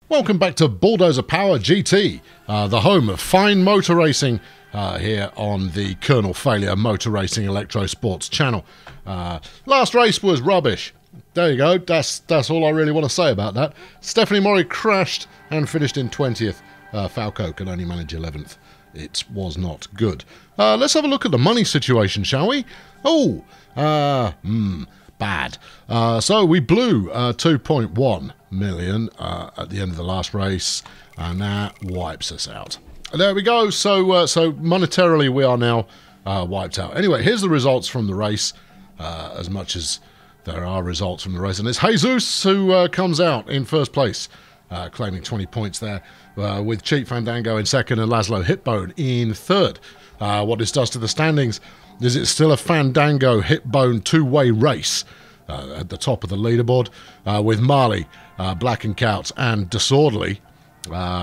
Welcome back to Bulldozer Power GT, the home of fine motor racing here on the Colonel Failure Motor Racing Electro Sports channel. Last race was rubbish. There you go, that's all I really want to say about that. Stephanie Mori crashed and finished in 20th. Falco can only manage 11th. It was not good. Let's have a look at the money situation, shall we? Oh, bad. So we blew 2.1 million at the end of the last race, and that wipes us out. There we go. So monetarily we are now wiped out. Anyway, here's the results from the race, as much as there are results from the race, and it's Jesus who comes out in first place, claiming 20 points there, with Cheap Fandango in second and Laszlo Hitbone in third. What this does to the standings is it's still a Fandango Hitbone two-way race at the top of the leaderboard, with Marley, Black and Couch and Disorderly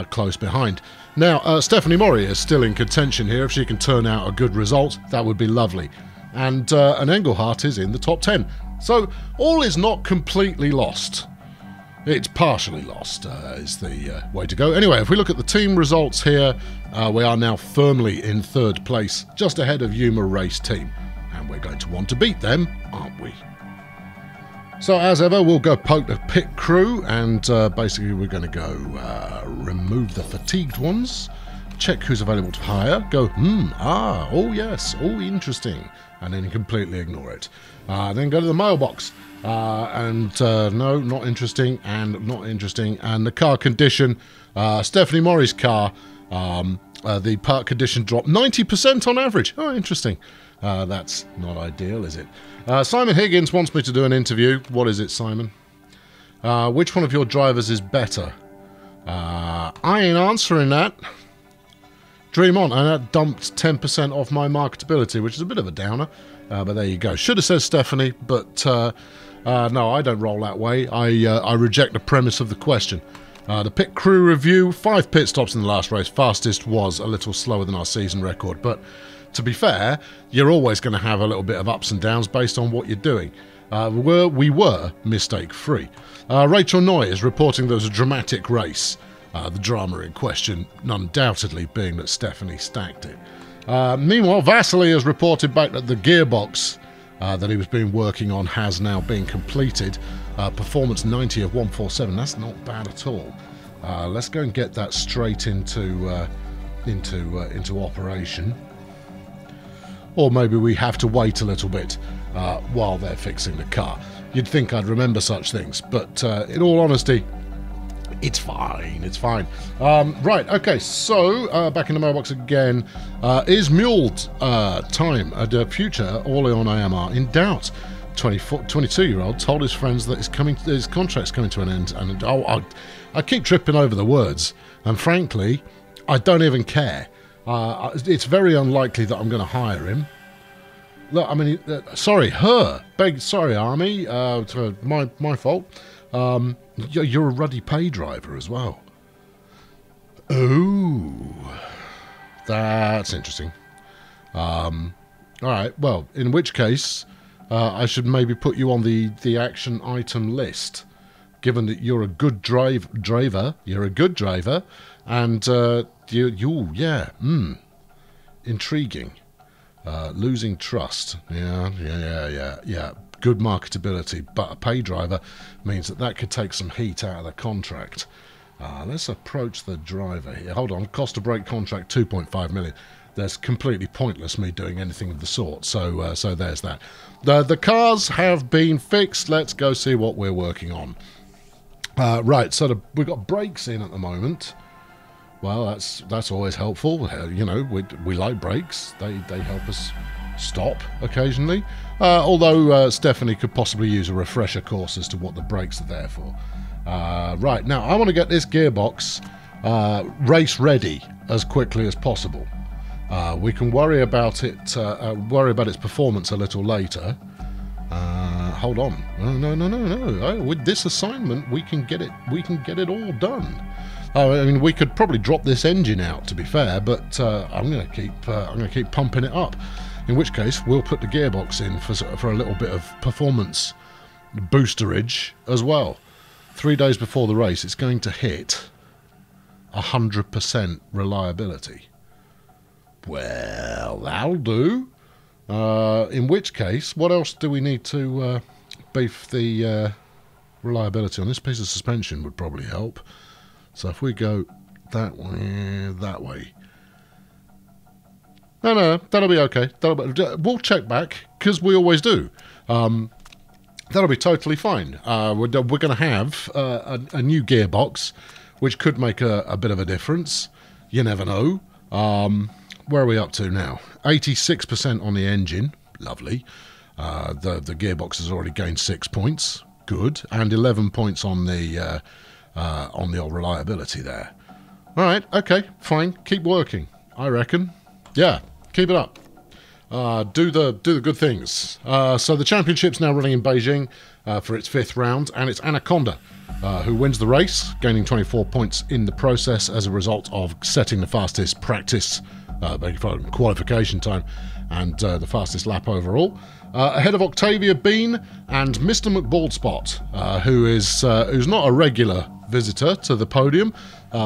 close behind. Now, Stephanie Mori is still in contention here. If she can turn out a good result, that would be lovely. And Engelhardt is in the top 10. So all is not completely lost. It's partially lost, is the way to go. Anyway, if we look at the team results here, we are now firmly in third place, just ahead of Yuma Race Team. And we're going to want to beat them, aren't we? So as ever, we'll go poke the pit crew, and basically we're going to go remove the fatigued ones, check who's available to hire, go, oh yes, oh interesting, and then completely ignore it. Then go to the mailbox, and no, not interesting, and not interesting, and the car condition, Stephanie Mori's car, the part condition dropped 90% on average. Oh, interesting. That's not ideal, is it? Simon Higgins wants me to do an interview. What is it, Simon? Which one of your drivers is better? I ain't answering that. Dream on. And that dumped 10% off my marketability, which is a bit of a downer. But there you go. Should have said Stephanie, but no, I don't roll that way. I reject the premise of the question. The pit crew review, 5 pit stops in the last race. Fastest was a little slower than our season record, but to be fair, you're always going to have a little bit of ups and downs based on what you're doing. We were mistake-free. Rachel Noy is reporting there was a dramatic race. The drama in question undoubtedly being that Stephanie stacked it. Meanwhile, Vasily has reported back that the gearbox that he was been working on has now been completed. Performance 90 of 147. That's not bad at all. Let's go and get that straight into operation. Or maybe we have to wait a little bit while they're fixing the car. You'd think I'd remember such things, but in all honesty, it's fine, it's fine. Right, okay, so back in the mailbox again. Is Mule's time at the future Orleans AMR in doubt? 22-year-old told his friends that his contract's coming to an end, and I keep tripping over the words, and frankly, I don't even care. It's very unlikely that I'm going to hire him. Look, I mean, sorry, sorry, Army, my fault. You're a ruddy pay driver as well. Oh, that's interesting. All right, well, in which case, I should maybe put you on the action item list, given that you're a good driver, and intriguing. Losing trust. Yeah. Good marketability, but a pay driver means that could take some heat out of the contract. Let's approach the driver here. Hold on, cost of break contract 2.5 million. That's completely pointless me doing anything of the sort. So there's that. The cars have been fixed. Let's go see what we're working on. Right, so we've got brakes in at the moment. Well, that's always helpful. You know, we like brakes. They help us stop occasionally. Although Stephanie could possibly use a refresher course as to what the brakes are there for. Right, now I want to get this gearbox race ready as quickly as possible. We can worry about its performance a little later. Hold on. No. With this assignment, we can get it all done. I mean, we could probably drop this engine out, to be fair, but I'm going to keep pumping it up. In which case, we'll put the gearbox in for a little bit of performance boosterage as well. 3 days before the race, it's going to hit 100% reliability. Well, that'll do. In which case, what else do we need to beef the reliability on? This piece of suspension would probably help. So if we go that way. No, that'll be okay. We'll check back, because we always do. That'll be totally fine. We're going to have a new gearbox, which could make a bit of a difference. You never know. Where are we up to now? 86% on the engine. Lovely. The gearbox has already gained 6 points. Good. And 11 points on the old reliability there. All right. Okay. Fine. Keep working, I reckon. Yeah. Keep it up. Do the good things. So the championship's now running in Beijing for its 5th round, and it's Anaconda who wins the race, gaining 24 points in the process as a result of setting the fastest qualification time and the fastest lap overall. Ahead of Octavia Bean and Mr. McBaldspot, who's not a regular visitor to the podium,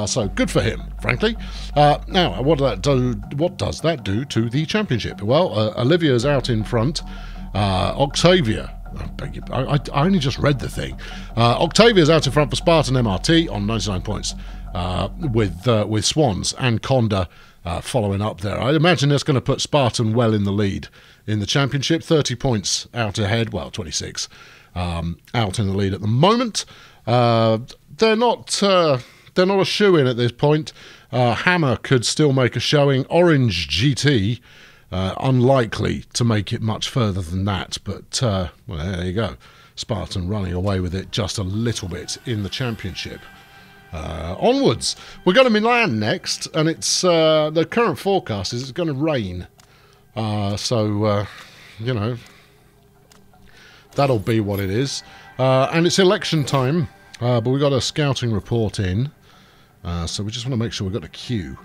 so good for him, frankly. Now, what does that do to the championship? Well, Olivia's out in front. Octavia, I only just read the thing. Octavia's out in front for Spartan MRT on 99 points, with Swans and Conda following up there. I imagine that's going to put Spartan well in the lead in the championship. 30 points out ahead, well, 26 out in the lead at the moment. They're not a shoe-in at this point. Hammer could still make a showing. Orange GT, unlikely to make it much further than that. But, well, there you go. Spartan running away with it just a little bit in the championship. Onwards. We're going to Milan next, and it's the current forecast is it's going to rain. You know, that'll be what it is. And it's election time. But we got a scouting report in, so we just want to make sure we've got a queue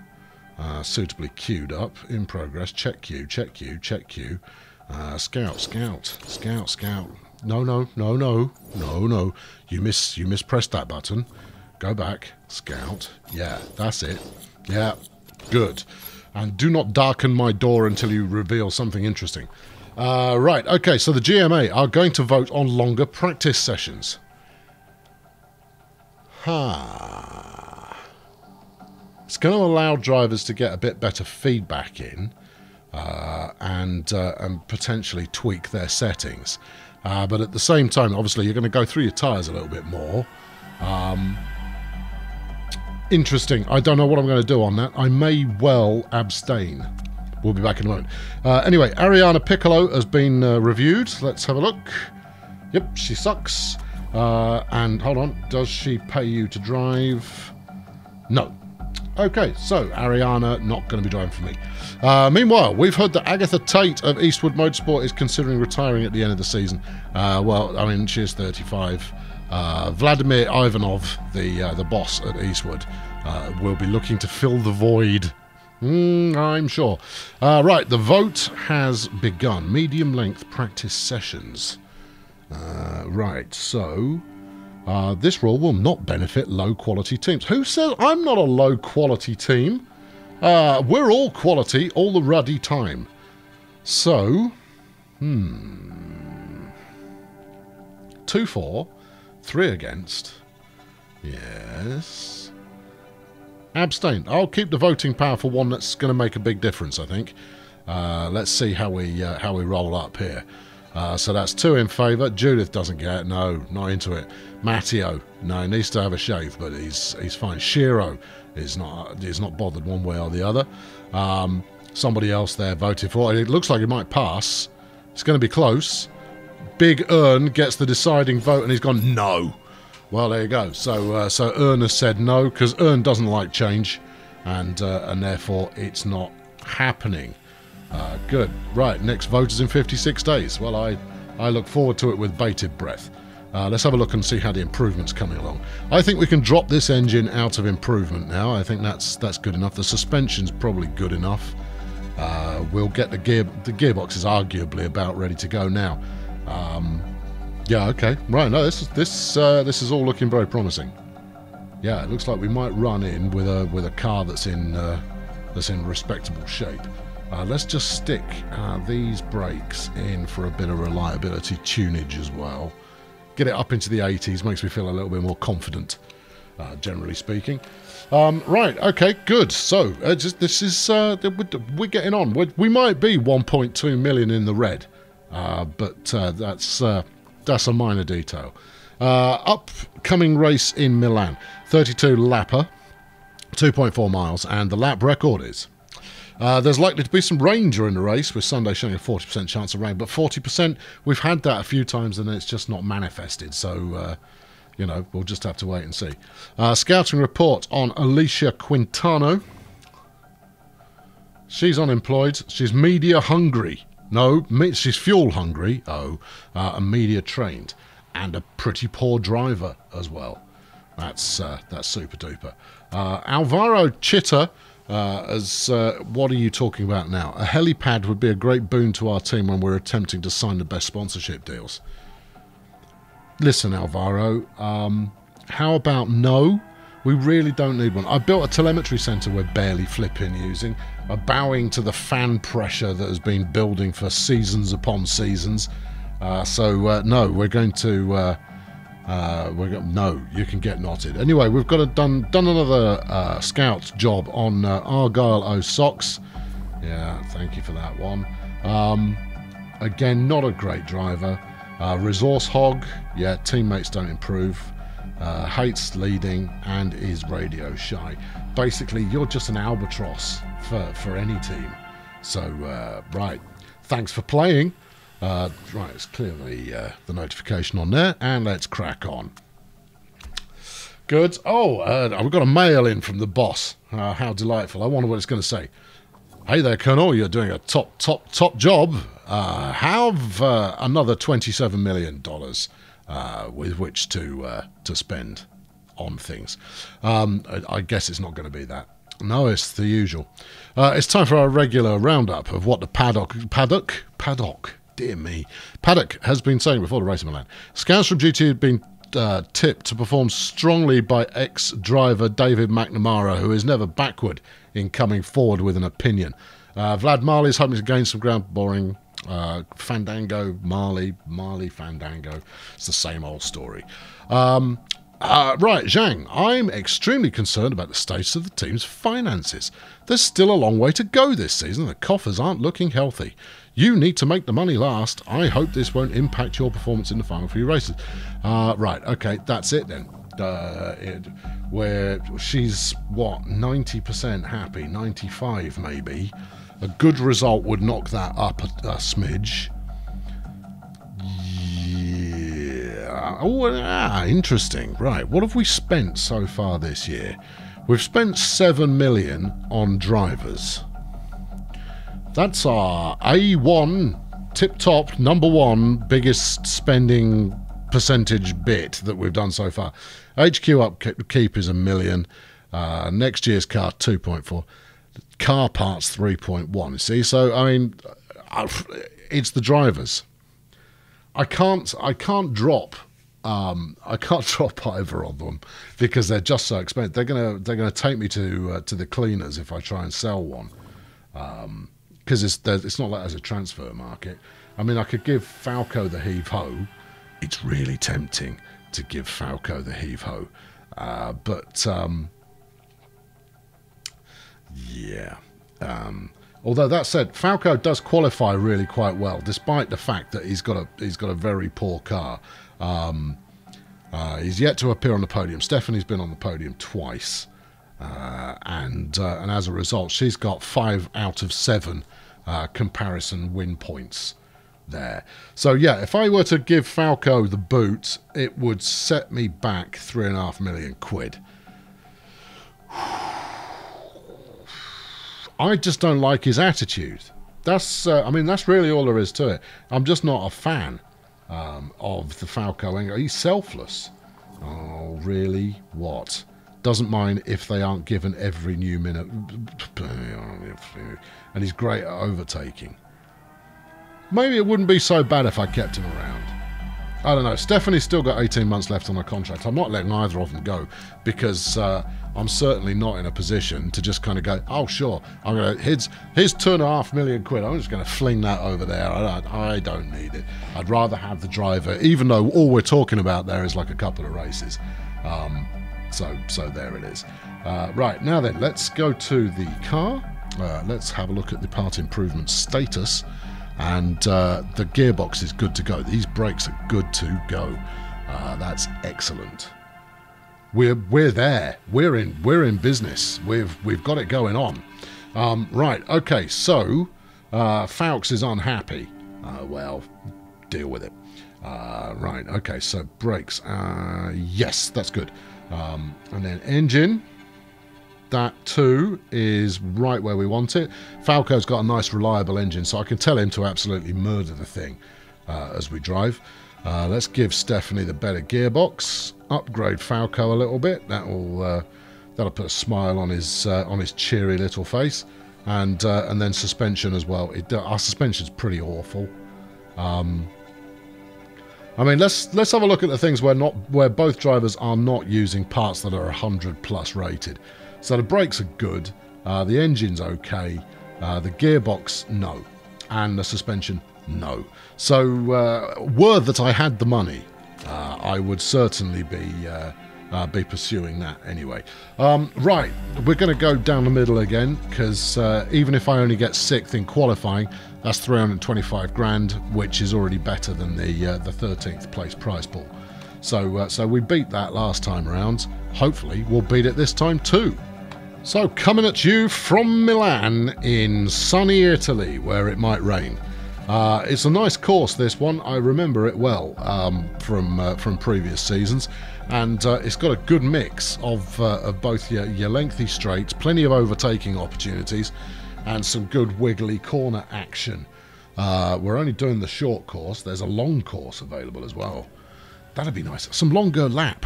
suitably queued up, in progress. Check queue, check queue, check queue. Scout. No. You mispressed that button. Go back. Scout. Yeah, that's it. Yeah, good. And do not darken my door until you reveal something interesting. Right, okay, so the GMA are going to vote on longer practice sessions. It's going to allow drivers to get a bit better feedback in and potentially tweak their settings. But at the same time, obviously, you're going to go through your tyres a little bit more. Interesting. I don't know what I'm going to do on that. I may well abstain. We'll be back in a moment. Anyway, Ariana Piccolo has been reviewed. Let's have a look. Yep, she sucks. And hold on, does she pay you to drive? No. Okay, so Ariana not going to be driving for me. Meanwhile, we've heard that Agatha Tate of Eastwood Motorsport is considering retiring at the end of the season. Well, I mean, she is 35. Vladimir Ivanov, the boss at Eastwood, will be looking to fill the void. I'm sure. Right, the vote has begun. Medium length practice sessions. Right, so this rule will not benefit low-quality teams. Who says I'm not a low-quality team? We're all quality all the ruddy time. So, 2-4, 3 against. Yes. Abstain. I'll keep the voting power for one that's going to make a big difference, I think. Let's see how we roll up here. So that's 2 in favour. Judith doesn't get it. No, not into it. Matteo, no, needs to have a shave, but he's fine. Shiro is not bothered one way or the other. Somebody else there voted for it. It looks like it might pass. It's going to be close. Big Ern gets the deciding vote, and he's gone no. Well, there you go. So Ern has said no because Ern doesn't like change, and therefore it's not happening. Good. Right, next vote is in 56 days. Well, I look forward to it with bated breath. Let's have a look and see how the improvement's coming along. I think we can drop this engine out of improvement now. I think that's good enough. The suspension's probably good enough. We'll get the gearbox is arguably about ready to go now. Yeah, okay. Right, no, this is all looking very promising. Yeah, it looks like we might run in with a car that's in respectable shape. Let's just stick these brakes in for a bit of reliability tunage as well. Get it up into the 80s, makes me feel a little bit more confident, generally speaking. Right, okay, good. So, this is, we're getting on. We might be 1.2 million in the red, but that's a minor detail. Upcoming race in Milan, 32 lapper, 2.4 miles, and the lap record is... there's likely to be some rain during the race, with Sunday showing a 40% chance of rain, but 40%, we've had that a few times and it's just not manifested, so, you know, we'll just have to wait and see. Scouting report on Alicia Quintano. She's unemployed. She's media hungry. No, she's fuel hungry. Oh, and media trained. And a pretty poor driver as well. That's super duper. Alvaro Chitta... what are you talking about now? A helipad would be a great boon to our team when we're attempting to sign the best sponsorship deals. Listen, Alvaro, how about no? We really don't need one. I built a telemetry centre we're barely flipping using, bowing to the fan pressure that has been building for seasons upon seasons. No, we're going to... no, you can get knotted. Anyway, we've got done another scout job on Argyle O'Socks. Yeah, thank you for that one. Again, not a great driver. Resource hog. Yeah, teammates don't improve. Hates leading and is radio shy. Basically, you're just an albatross for any team. So, right. Thanks for playing. Right, let's clear the notification on there, and let's crack on. Good. Oh, we've got a mail in from the boss. How delightful. I wonder what it's going to say. Hey there, Colonel. You're doing a top job. Have another $27 million with which to spend on things. I guess it's not going to be that. No, it's the usual. It's time for our regular roundup of what the paddock. Dear me. Paddock has been saying before the race in Milan. Scouts from GT had been tipped to perform strongly by ex-driver David McNamara, who is never backward in coming forward with an opinion. Vlad Marley is hoping to gain some ground. Boring. Fandango, Marley, Fandango. It's the same old story. Right, Zhang, I'm extremely concerned about the status of the team's finances. There's still a long way to go this season. The coffers aren't looking healthy. You need to make the money last. I hope this won't impact your performance in the final few races. Right, okay, that's it then. Where she's, what, 90% happy, 95 maybe. A good result would knock that up a smidge. Yeah. Oh, interesting. Right, what have we spent so far this year? We've spent 7 million on drivers. That's our A1, tip-top, number one, biggest spending percentage bit that we've done so far. HQ upkeep is $1 million. Next year's car, 2.4. Car parts, 3.1. See, so, I mean, it's the drivers. I can't drop either of them because they're just so expensive. They're gonna take me to the cleaners if I try and sell one. Because it's not like there's a transfer market. I mean, I could give Falco the heave-ho. It's really tempting to give Falco the heave-ho. Yeah. Although that said, Falco does qualify really quite well, despite the fact that he's got a very poor car. He's yet to appear on the podium. Stephanie's been on the podium twice. And as a result, she's got 5 out of 7 comparison win points there. So yeah, if I were to give Falco the boot, it would set me back £3.5 million. I just don't like his attitude. That's I mean, that's really all there is to it. I'm just not a fan of the Falco angle. He's selfless. Oh, really? What? Doesn't mind if they aren't given every new minute. And he's great at overtaking. Maybe it wouldn't be so bad if I kept him around. I don't know. Stephanie's still got 18 months left on her contract. I'm not letting either of them go because I'm certainly not in a position to just kind of go, oh, sure, I'm going to, here's £2.5 million. I'm just going to fling that over there. I don't need it. I'd rather have the driver, even though all we're talking about there is like a couple of races. So there it is. Right, now then, let's go to the car. Let's have a look at the part improvement status. And the gearbox is good to go. These brakes are good to go. That's excellent. We're there. We're in business. We've got it going on. Right. Okay. So Fawkes is unhappy. Well, deal with it. Right. Okay. So brakes. Yes, that's good. And then engine. That too is right where we want it. Falco's got a nice reliable engine, so I can tell him to absolutely murder the thing as we drive. Let's give Stephanie the better gearbox. Upgrade Falco a little bit. That'll put a smile on his cheery little face. And then suspension as well. Our suspension's pretty awful. I mean, let's have a look at the things where both drivers are not using parts that are 100+ rated. So the brakes are good, the engine's okay, the gearbox, no, and the suspension, no. So, were that I had the money, I would certainly be pursuing that anyway. Right, we're going to go down the middle again, because even if I only get 6th in qualifying, that's 325 grand, which is already better than the 13th place prize pool. So we beat that last time around. Hopefully, we'll beat it this time too. So, coming at you from Milan in sunny Italy, where it might rain. It's a nice course, this one. I remember it well from previous seasons. And it's got a good mix of both your lengthy straights, plenty of overtaking opportunities, and some good wiggly corner action. We're only doing the short course. There's a long course available as well. That'd be nice. Some longer lap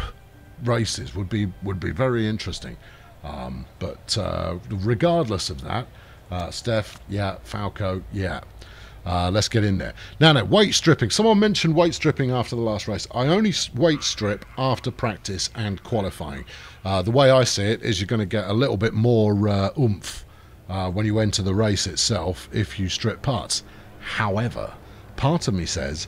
races would be very interesting. But regardless of that, Steph, yeah, Falco, yeah. Let's get in there. Now, weight stripping. Someone mentioned weight stripping after the last race. I only weight strip after practice and qualifying. The way I see it is you're going to get a little bit more oomph when you enter the race itself if you strip parts. However, part of me says,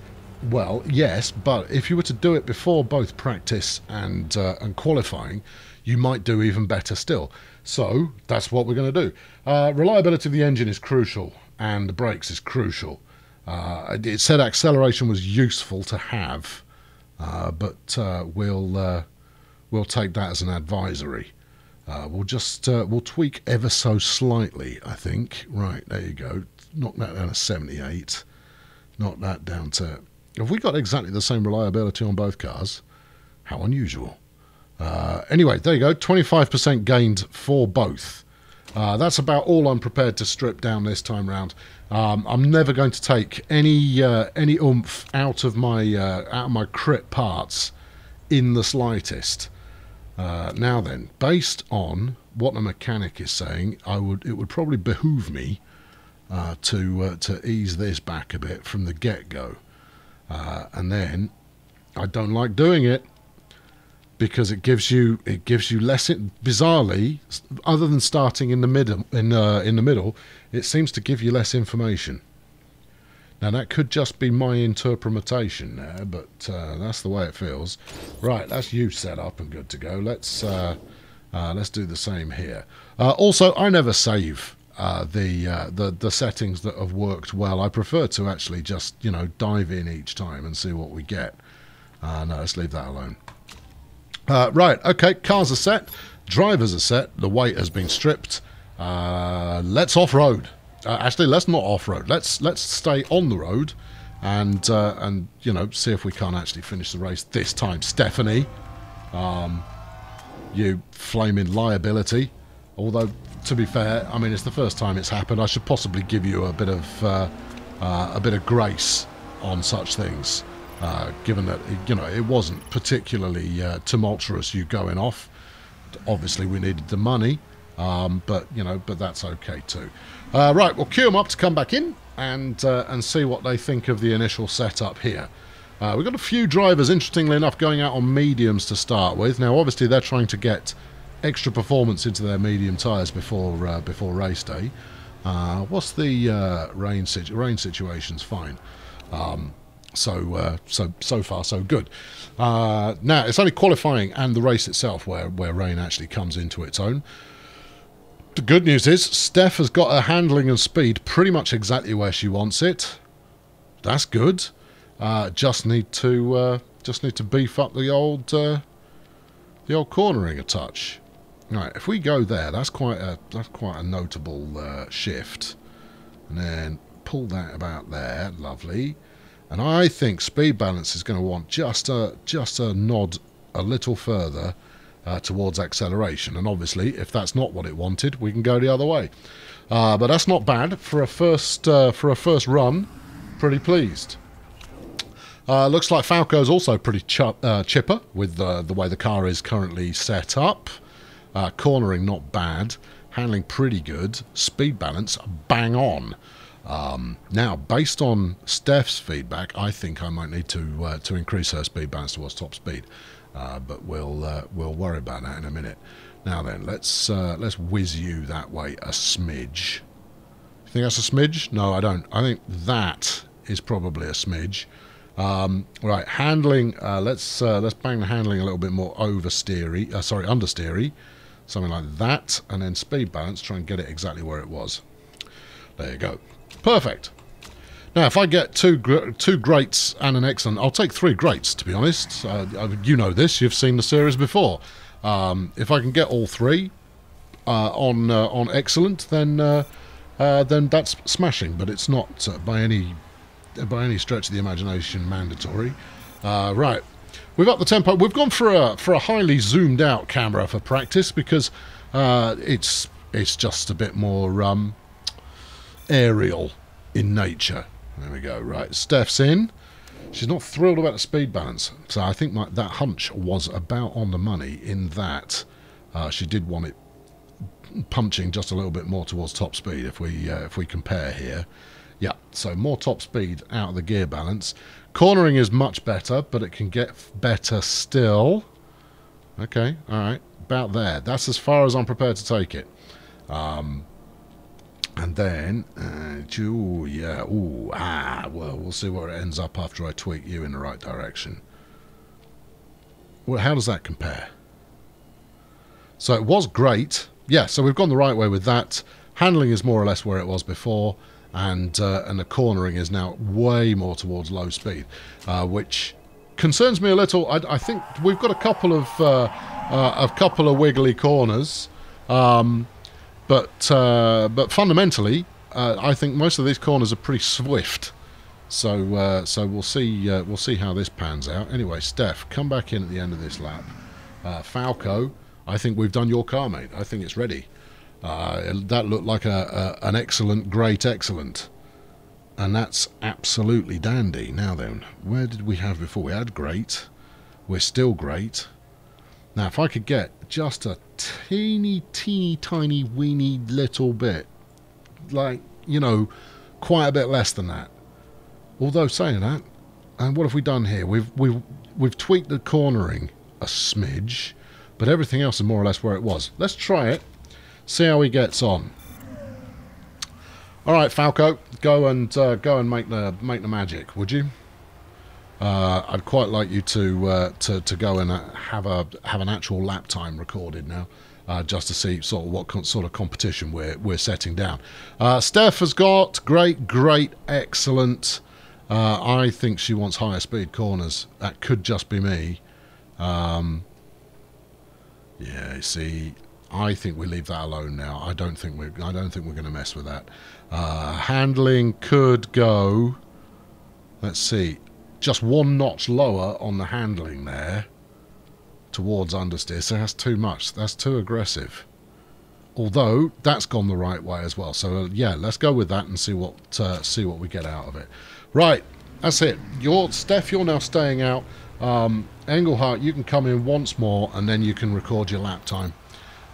well, yes, but if you were to do it before both practice and qualifying, you might do even better still. So that's what we're going to do. Reliability of the engine is crucial, and the brakes is crucial. It said acceleration was useful to have, but we'll take that as an advisory. We'll tweak ever so slightly, I think. Right, there you go. Knock that down to 78. Knock that down to... Have we got exactly the same reliability on both cars? How unusual. Anyway, there you go. 25% gained for both. That's about all I'm prepared to strip down this time round. I'm never going to take any oomph out of my crit parts in the slightest. Now then, based on what the mechanic is saying, it would probably behoove me to ease this back a bit from the get-go. And then I don't like doing it because it gives you less. Bizarrely, other than starting in the middle, it seems to give you less information. Now that could just be my interpretation there, but that's the way it feels. Right, that's you set up and good to go. Let's do the same here. Also, I never save the settings that have worked well. I prefer to actually just dive in each time and see what we get. No, let's leave that alone. Right, okay, cars are set, drivers are set, the weight has been stripped. Let's off-road. Actually, let's not off-road. Let's stay on the road and see if we can't actually finish the race this time. Stephanie, you flaming liability. Although, to be fair, I mean, it's the first time it's happened. I should possibly give you a bit of grace on such things. Given that it wasn't particularly tumultuous, you going off. Obviously, we needed the money, but that's okay too. Right, we'll queue them up to come back in and see what they think of the initial setup here. We've got a few drivers, interestingly enough, going out on mediums to start with. Now, obviously, they're trying to get extra performance into their medium tyres before race day. What's the rain situation's fine. So far so good. Now it's only qualifying and the race itself where rain actually comes into its own. The good news is Steph has got her handling and speed pretty much exactly where she wants it. That's good. Just need to beef up the old cornering a touch. Right, if we go there, that's quite a notable shift, and then pull that about there, lovely. And I think speed balance is going to want just a nod a little further towards acceleration. And obviously, if that's not what it wanted, we can go the other way. But that's not bad for a first run. Pretty pleased. Looks like Falco's also pretty chipper with the way the car is currently set up. Cornering not bad, handling pretty good, speed balance bang on. Now, based on Steph's feedback, I think I might need to increase her speed balance towards top speed, but we'll worry about that in a minute. Now then, let's whiz you that way a smidge. You think that's a smidge? No, I don't. I think that is probably a smidge. Right, handling. Let's bang the handling a little bit more understeery, something like that, and then speed balance. Try and get it exactly where it was. There you go. Perfect. Now, if I get two greats and an excellent, I'll take 3 greats, to be honest. You know this. You've seen the series before. If I can get all 3 on excellent, then that's smashing. But it's not by any stretch of the imagination mandatory. Right, we've upped the tempo. We've gone for a highly zoomed out camera for practice because it's just a bit more aerial in nature. There we go. Right, Steph's in. She's not thrilled about the speed balance, so I think that hunch was about on the money in that she did want it punching just a little bit more towards top speed if we compare here. Yeah, so more top speed out of the gear balance. Cornering is much better, but it can get better still. Okay, all right, about there. That's as far as I'm prepared to take it. And then, well, we'll see where it ends up after I tweak you in the right direction. Well, how does that compare? So it was great. Yeah, so we've gone the right way with that. Handling is more or less where it was before, and the cornering is now way more towards low speed, which concerns me a little. I think we've got a couple of wiggly corners. But fundamentally, I think most of these corners are pretty swift. So we'll see how this pans out. Anyway, Steph, come back in at the end of this lap. Falco, I think we've done your car, mate. I think it's ready. That looked like an excellent, great, excellent, and that's absolutely dandy. Now then, where did we have before? We had great. We're still great. Now, if I could get just a teeny tiny weeny little bit, like, you know, quite a bit less than that. Although saying that, and what have we done here? We've tweaked the cornering a smidge, but everything else is more or less where it was. Let's try it, see how he gets on. All right, Falco, go and make the magic, would you? I'd quite like you to go and have an actual lap time recorded now, just to see sort of what sort of competition we're setting down. Steph has got great, excellent. I think she wants higher speed corners. That could just be me. Yeah, you see, I think we leave that alone now. I don't think we're going to mess with that. Handling could go. Let's see. Just 1 notch lower on the handling there towards understeer, so that's too much. That's too aggressive. Although that's gone the right way as well. So yeah, let's go with that and see what we get out of it. Right, that's it. Steph, you're now staying out. Engelhardt, you can come in once more and then you can record your lap time,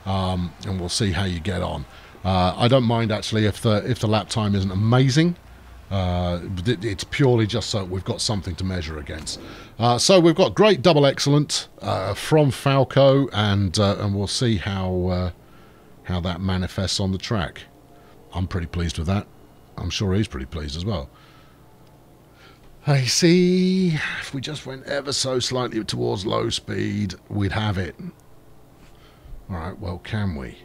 and we'll see how you get on. I don't mind actually if the lap time isn't amazing. It's purely just so we've got something to measure against. So we've got great double excellent from Falco, and we'll see how that manifests on the track. I'm pretty pleased with that. I'm sure he's pretty pleased as well. I see. If we just went ever so slightly towards low speed, we'd have it. All right. Well, can we?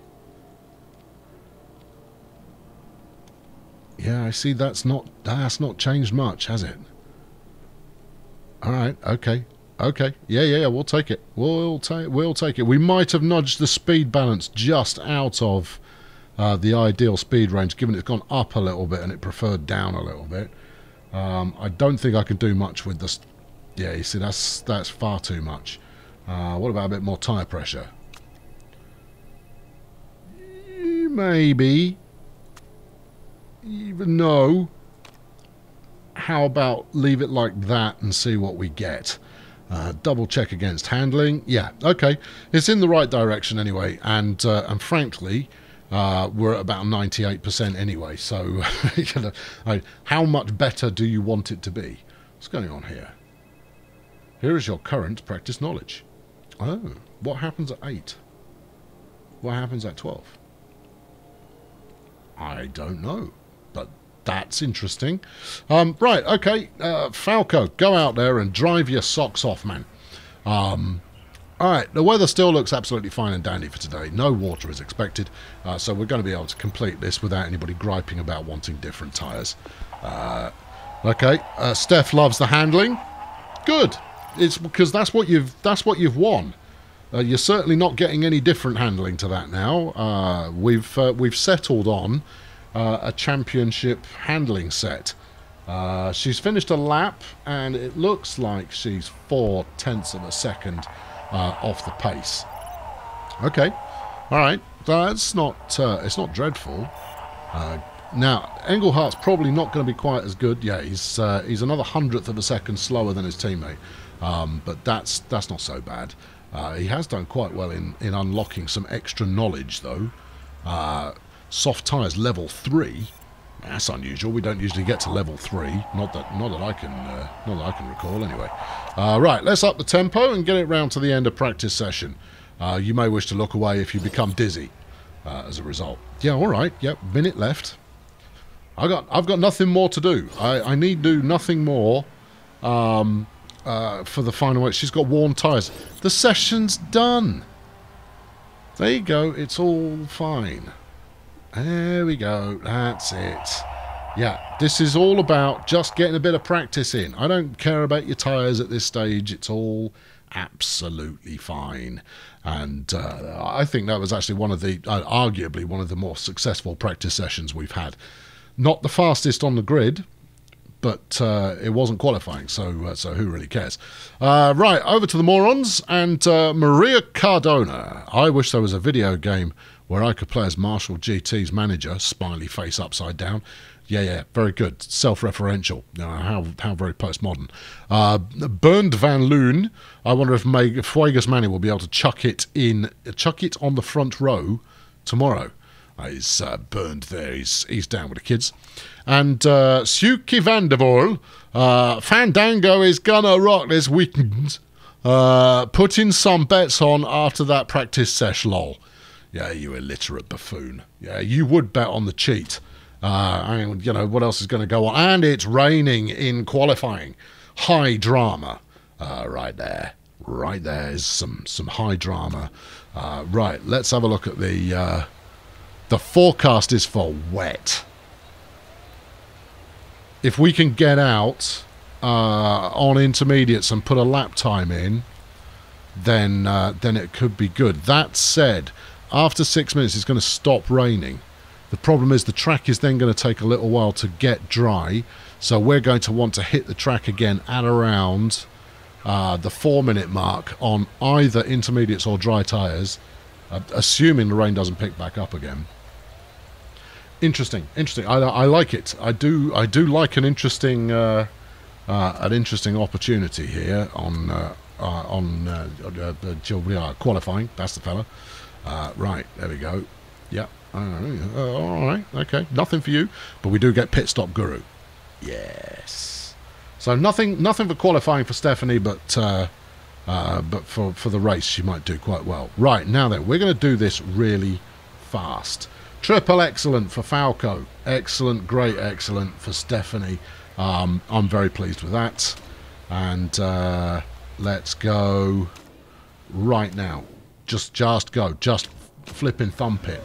Yeah, I see. That's not changed much, has it? All right. Okay. Okay. Yeah. We'll take it. We'll take it. We might have nudged the speed balance just out of the ideal speed range, given it's gone up a little bit and it preferred down a little bit. I don't think I can do much with this. Yeah, you see, that's far too much. What about a bit more tyre pressure? Maybe. Even no. How about leave it like that and see what we get? Double check against handling. Yeah, okay. It's in the right direction anyway, and frankly, we're at about 98% anyway, so how much better do you want it to be? What's going on here? Here is your current practice knowledge. Oh, what happens at 8? What happens at 12? I don't know, but that's interesting. Right, okay, Falco, go out there and drive your socks off, man. Alright, the weather still looks absolutely fine and dandy for today. No water is expected, so we're going to be able to complete this without anybody griping about wanting different tyres. Okay, Steph loves the handling. Good. It's because that's what you've won. You're certainly not getting any different handling to that now. We've settled on a championship handling set. She's finished a lap, and it looks like she's 0.4 of a second off the pace. Okay, all right. That's not it's not dreadful. Now Englehart's probably not going to be quite as good. Yeah, he's another 100th of a second slower than his teammate, but that's not so bad. He has done quite well in unlocking some extra knowledge though. Soft tyres level 3. That's unusual. We don't usually get to level 3. Not that I can recall anyway. Right, let's up the tempo and get it round to the end of practice session. You may wish to look away if you become dizzy as a result. Yeah, all right. Yep, minute left. I've got nothing more to do. I need to do nothing more for the final race. She's got worn tyres. The session's done. There you go. It's all fine. There we go. That's it. Yeah, this is all about just getting a bit of practice in. I don't care about your tyres at this stage. It's all absolutely fine. And I think that was actually one of the, arguably one of the more successful practice sessions we've had. Not the fastest on the grid, but it wasn't qualifying, so who really cares? Right, over to the morons, and Maria Cardona. I wish there was a video game where I could play as Marshall GT's manager, smiley face upside down. Yeah, very good. Self-referential. How very postmodern. Bernd van Loon. I wonder if Fuegas Manny will be able to chuck it on the front row tomorrow. He's Bernd there. He's down with the kids. And Suki van der Voort. Fandango is gonna rock this weekend. Putting some bets on after that practice sesh, lol. Yeah, you illiterate buffoon. Yeah, you would bet on the cheat. I mean, you know, what else is going to go on? And it's raining in qualifying. High drama. Right there. Right there is some high drama. Right, let's have a look at the forecast is for wet. If we can get out on intermediates and put a lap time in, then it could be good. That said, after 6 minutes it's going to stop raining. The problem is the track is then going to take a little while to get dry, so we're going to want to hit the track again at around the 4-minute mark on either intermediates or dry tyres, assuming the rain doesn't pick back up again. Interesting. I like it. I do like an interesting opportunity here on qualifying. That's the fella. Right, there we go. Yep. All right, okay. Nothing for you, but we do get pit stop guru. Yes. So nothing for qualifying for Stephanie, but for the race she might do quite well. Right, now then, we're going to do this really fast. Triple excellent for Falco. Excellent, great excellent for Stephanie. I'm very pleased with that. And let's go right now. Just go. Just flipping thump it.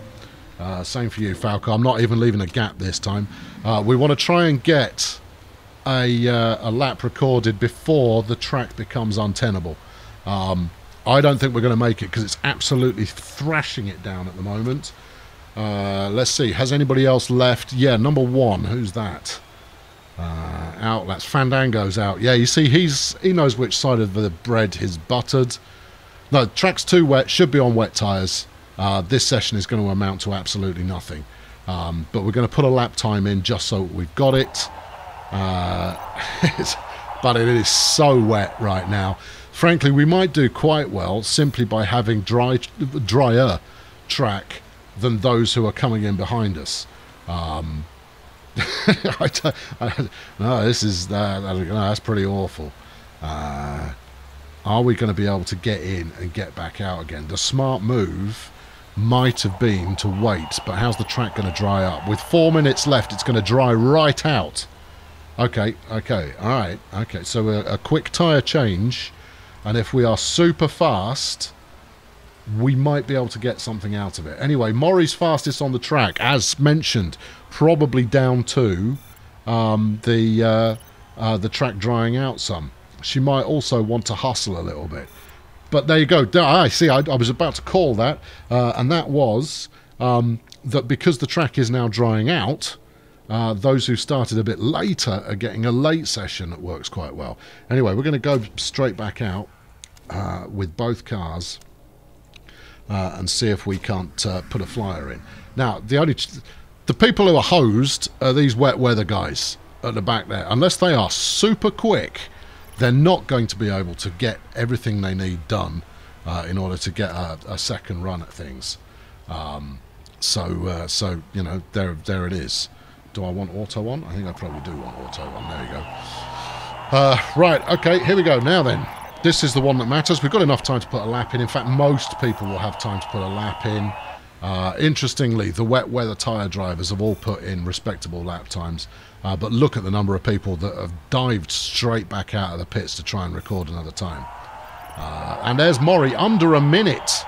Same for you, Falco. I'm not even leaving a gap this time. We want to try and get a lap recorded before the track becomes untenable. I don't think we're going to make it because it's absolutely thrashing it down at the moment. Let's see. Has anybody else left? Yeah, number 1. Who's that? Out. That's Fandango's out. Yeah, you see, he knows which side of the bread is buttered. No, track's too wet. Should be on wet tyres. This session is going to amount to absolutely nothing. But we're going to put a lap time in just so we've got it. But it is so wet right now. Frankly, we might do quite well simply by having drier track than those who are coming in behind us. No, that's pretty awful. Are we going to be able to get in and get back out again? The smart move might have been to wait, but how's the track going to dry up? With 4 minutes left, it's going to dry right out. Okay, alright, okay, so a quick tyre change, and if we are super fast, we might be able to get something out of it. Anyway, Maury's fastest on the track, as mentioned, probably down to the track drying out some. She might also want to hustle a little bit. But there you go. I see, I was about to call that, and that was that because the track is now drying out, those who started a bit later are getting a late session that works quite well. Anyway, we're going to go straight back out with both cars and see if we can't put a flyer in. Now, the people who are hosed are these wet weather guys at the back there. Unless they are super quick, they're not going to be able to get everything they need done in order to get a second run at things. So you know, there it is. Do I want auto on? I think I probably do want auto on. There you go. Right, okay, here we go. Now then, this is the one that matters. We've got enough time to put a lap in. In fact, most people will have time to put a lap in. Interestingly, the wet weather tyre drivers have all put in respectable lap times. But look at the number of people that have dived straight back out of the pits to try and record another time. And there's Maury, under a minute.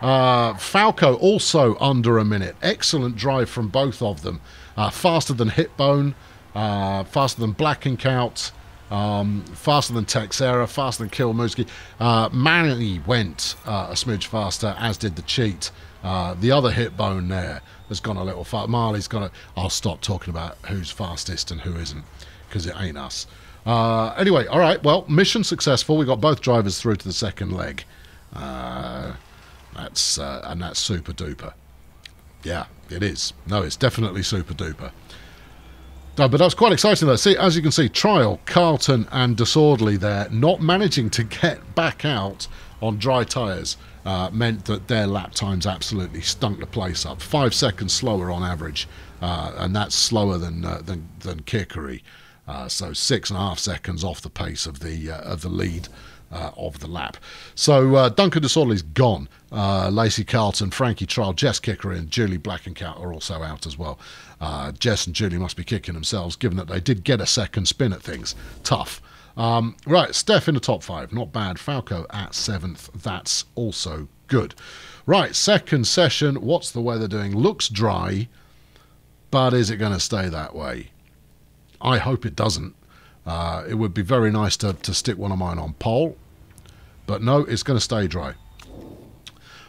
Falco also under a minute. Excellent drive from both of them. Faster than Hitbone, faster than Blackenkout, faster than Texera, faster than Kilmuski. Manny went a smidge faster, as did the Cheat. The other Hitbone there has gone a little far. Marley's gone. I'll stop talking about who's fastest and who isn't, because it ain't us. Anyway, all right. Well, mission successful. We got both drivers through to the second leg. That's super duper. Yeah, it is. No, it's definitely super duper. No, but that's quite exciting though. See, as you can see, Trial, Carlton and Disorderly there not managing to get back out on dry tyres meant that their lap times absolutely stunk the place up. 5 seconds slower on average, and that's slower than Kickery. So 6.5 seconds off the pace of the lead of the lap. So Duncan Disorderly's gone. Lacey Carlton, Frankie Trial, Jess Kickery and Julie Blackenkout are also out as well. Jess and Julie must be kicking themselves, given that they did get a second spin at things. Tough. Right, Steph in the top 5. Not bad. Falco at 7th. That's also good. Right, second session. What's the weather doing? Looks dry, but is it going to stay that way? I hope it doesn't. It would be very nice to stick one of mine on pole, but no, it's going to stay dry.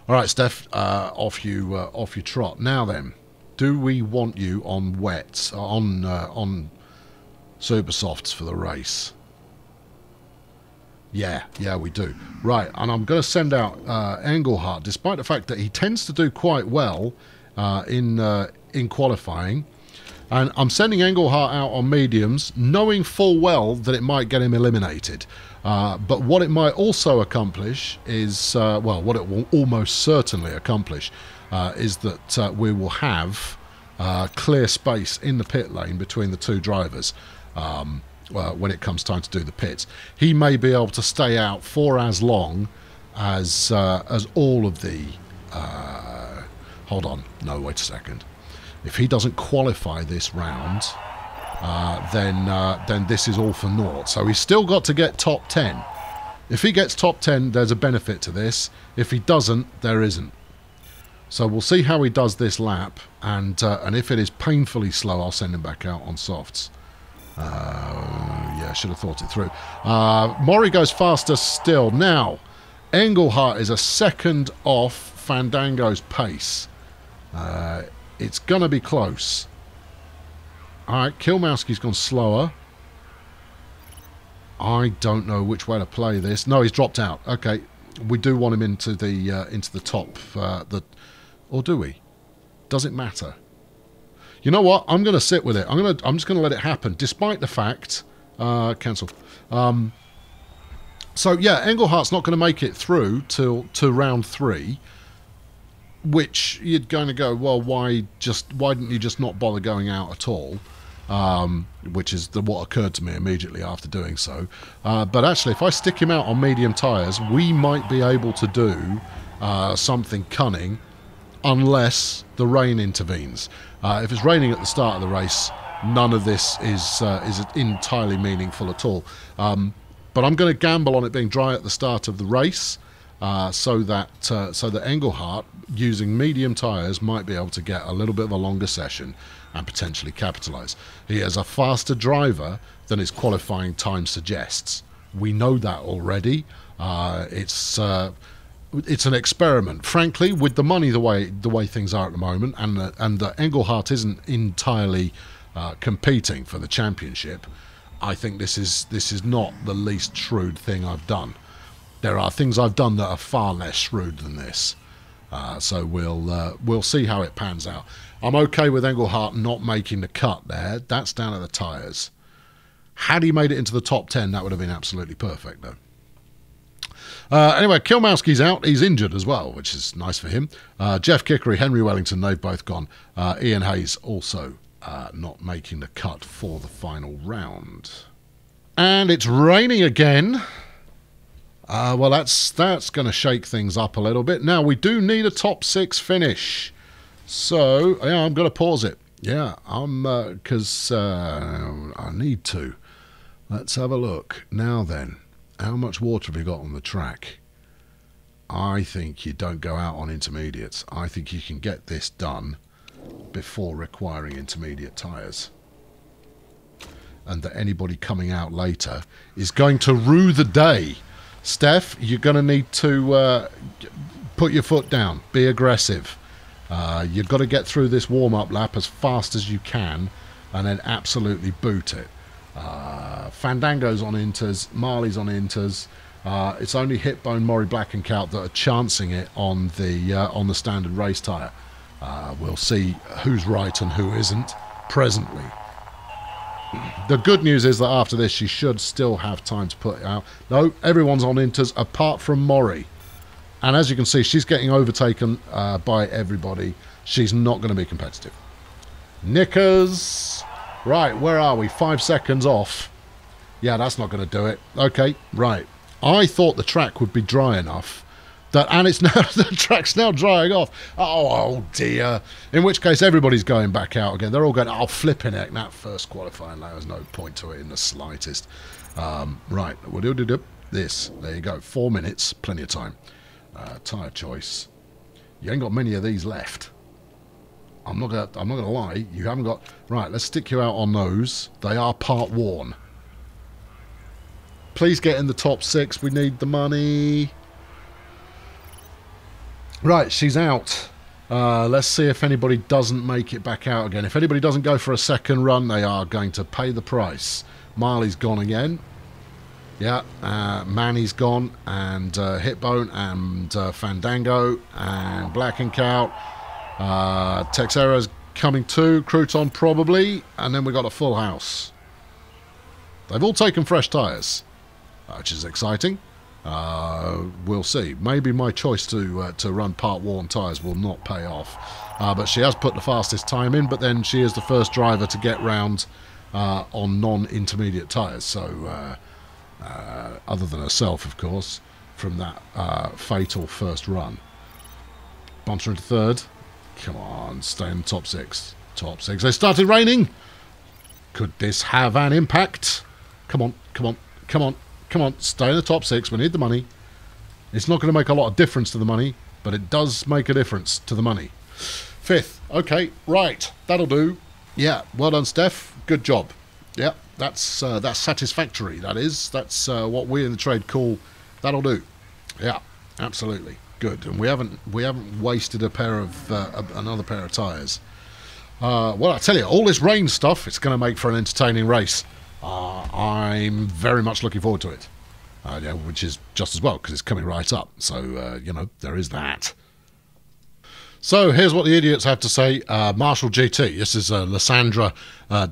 All right, Steph, off you trot. Now then, do we want you on wets, on super softs for the race? Yeah, we do. Right, and I'm going to send out Engelhardt, despite the fact that he tends to do quite well in qualifying. And I'm sending Engelhardt out on mediums, knowing full well that it might get him eliminated. But what it might also accomplish is, well, what it will almost certainly accomplish is that we will have clear space in the pit lane between the two drivers. when it comes time to do the pits. He may be able to stay out for as long as all of the... hold on. No, wait a second. If he doesn't qualify this round, then this is all for naught. So he's still got to get top 10. If he gets top 10, there's a benefit to this. If he doesn't, there isn't. So we'll see how he does this lap, and if it is painfully slow, I'll send him back out on softs. Yeah, should have thought it through. Mori goes faster still. Now, Engelhardt is a second off Fandango's pace. It's going to be close. Alright, Kilmowski's gone slower. I don't know which way to play this. No, he's dropped out. Okay, we do want him into the top. Or do we? Does it matter? You know what? I'm going to sit with it. I'm just going to let it happen, despite the fact. Cancel. So yeah, Engelhardt's not going to make it through to round 3. Which you're going to go, well, why didn't you just not bother going out at all? Which is what occurred to me immediately after doing so. But actually, if I stick him out on medium tyres, we might be able to do something cunning, unless the rain intervenes. If it's raining at the start of the race, none of this is entirely meaningful at all. But I'm going to gamble on it being dry at the start of the race, so that Engelhardt, using medium tyres, might be able to get a little bit of a longer session and potentially capitalise. He is a faster driver than his qualifying time suggests. We know that already. It's an experiment, frankly, with the money the way things are at the moment, and that Engelhardt isn't entirely competing for the championship. I think this is not the least shrewd thing I've done. There are things I've done that are far less shrewd than this. So we'll see how it pans out. I'm okay with Engelhardt not making the cut there. That's down to the tyres. Had he made it into the top 10, that would have been absolutely perfect, though. Anyway, Kilmowski's out. He's injured as well, which is nice for him. Jeff Kickery, Henry Wellington, they've both gone. Ian Hayes also not making the cut for the final round. And it's raining again. Well, that's going to shake things up a little bit. Now, we do need a top 6 finish. So, yeah, I'm going to pause it. Yeah, because I need to. Let's have a look. Now then, how much water have you got on the track? I think you don't go out on intermediates. I think you can get this done before requiring intermediate tyres. And that anybody coming out later is going to rue the day. Steph, you're going to need to put your foot down. Be aggressive. You've got to get through this warm-up lap as fast as you can and then absolutely boot it. Fandango's on inters. Marley's on inters. It's only Hitbone, Maury Black and Cout that are chancing it on the standard race tyre. We'll see who's right and who isn't presently. The good news is that after this, she should still have time to put it out. No, everyone's on inters apart from Maury. And as you can see, she's getting overtaken by everybody. She's not going to be competitive. Knickers. Right, where are we? 5 seconds off. Yeah, that's not going to do it. Okay, right. I thought the track would be dry enough and it's now the track's now drying off. Oh dear. In which case everybody's going back out again. They're all going, oh flipping heck, that first qualifying lap, there's no point to it in the slightest. Right, we'll do this. There you go. 4 minutes, plenty of time. Tyre choice. You ain't got many of these left. I'm not gonna lie, you haven't got. Right, let's stick you out on those. They are part worn. Please get in the top 6. We need the money. Right, she's out. Let's see if anybody doesn't make it back out again. If anybody doesn't go for a second run, they are going to pay the price. Marley's gone again. Yeah, Manny's gone, and Hitbone, and Fandango, and Black and Cow. Texera's coming too, Crouton probably, and then we got a full house. They've all taken fresh tyres, which is exciting. We'll see. Maybe my choice to run part-worn tyres will not pay off. But she has put the fastest time in, but then she is the first driver to get round on non-intermediate tyres. So, other than herself, of course, from that fatal first run. Bumps her into third. Come on, stay in the top six. Top six. They started raining. Could this have an impact? Come on, come on, come on, come on. Stay in the top six. We need the money. It's not going to make a lot of difference to the money, but it does make a difference to the money. Fifth. Okay, right. That'll do. Yeah, well done, Steph. Good job. Yeah, that's satisfactory, that is. That's what we in the trade call that'll do. Yeah, absolutely. Good. And we haven't wasted a pair of another pair of tyres. Well, I tell you, all this rain stuff, it's going to make for an entertaining race. I'm very much looking forward to it. Yeah, which is just as well, because it's coming right up. So, there is that. So, here's what the idiots have to say. Marshall GT. This is Lysandra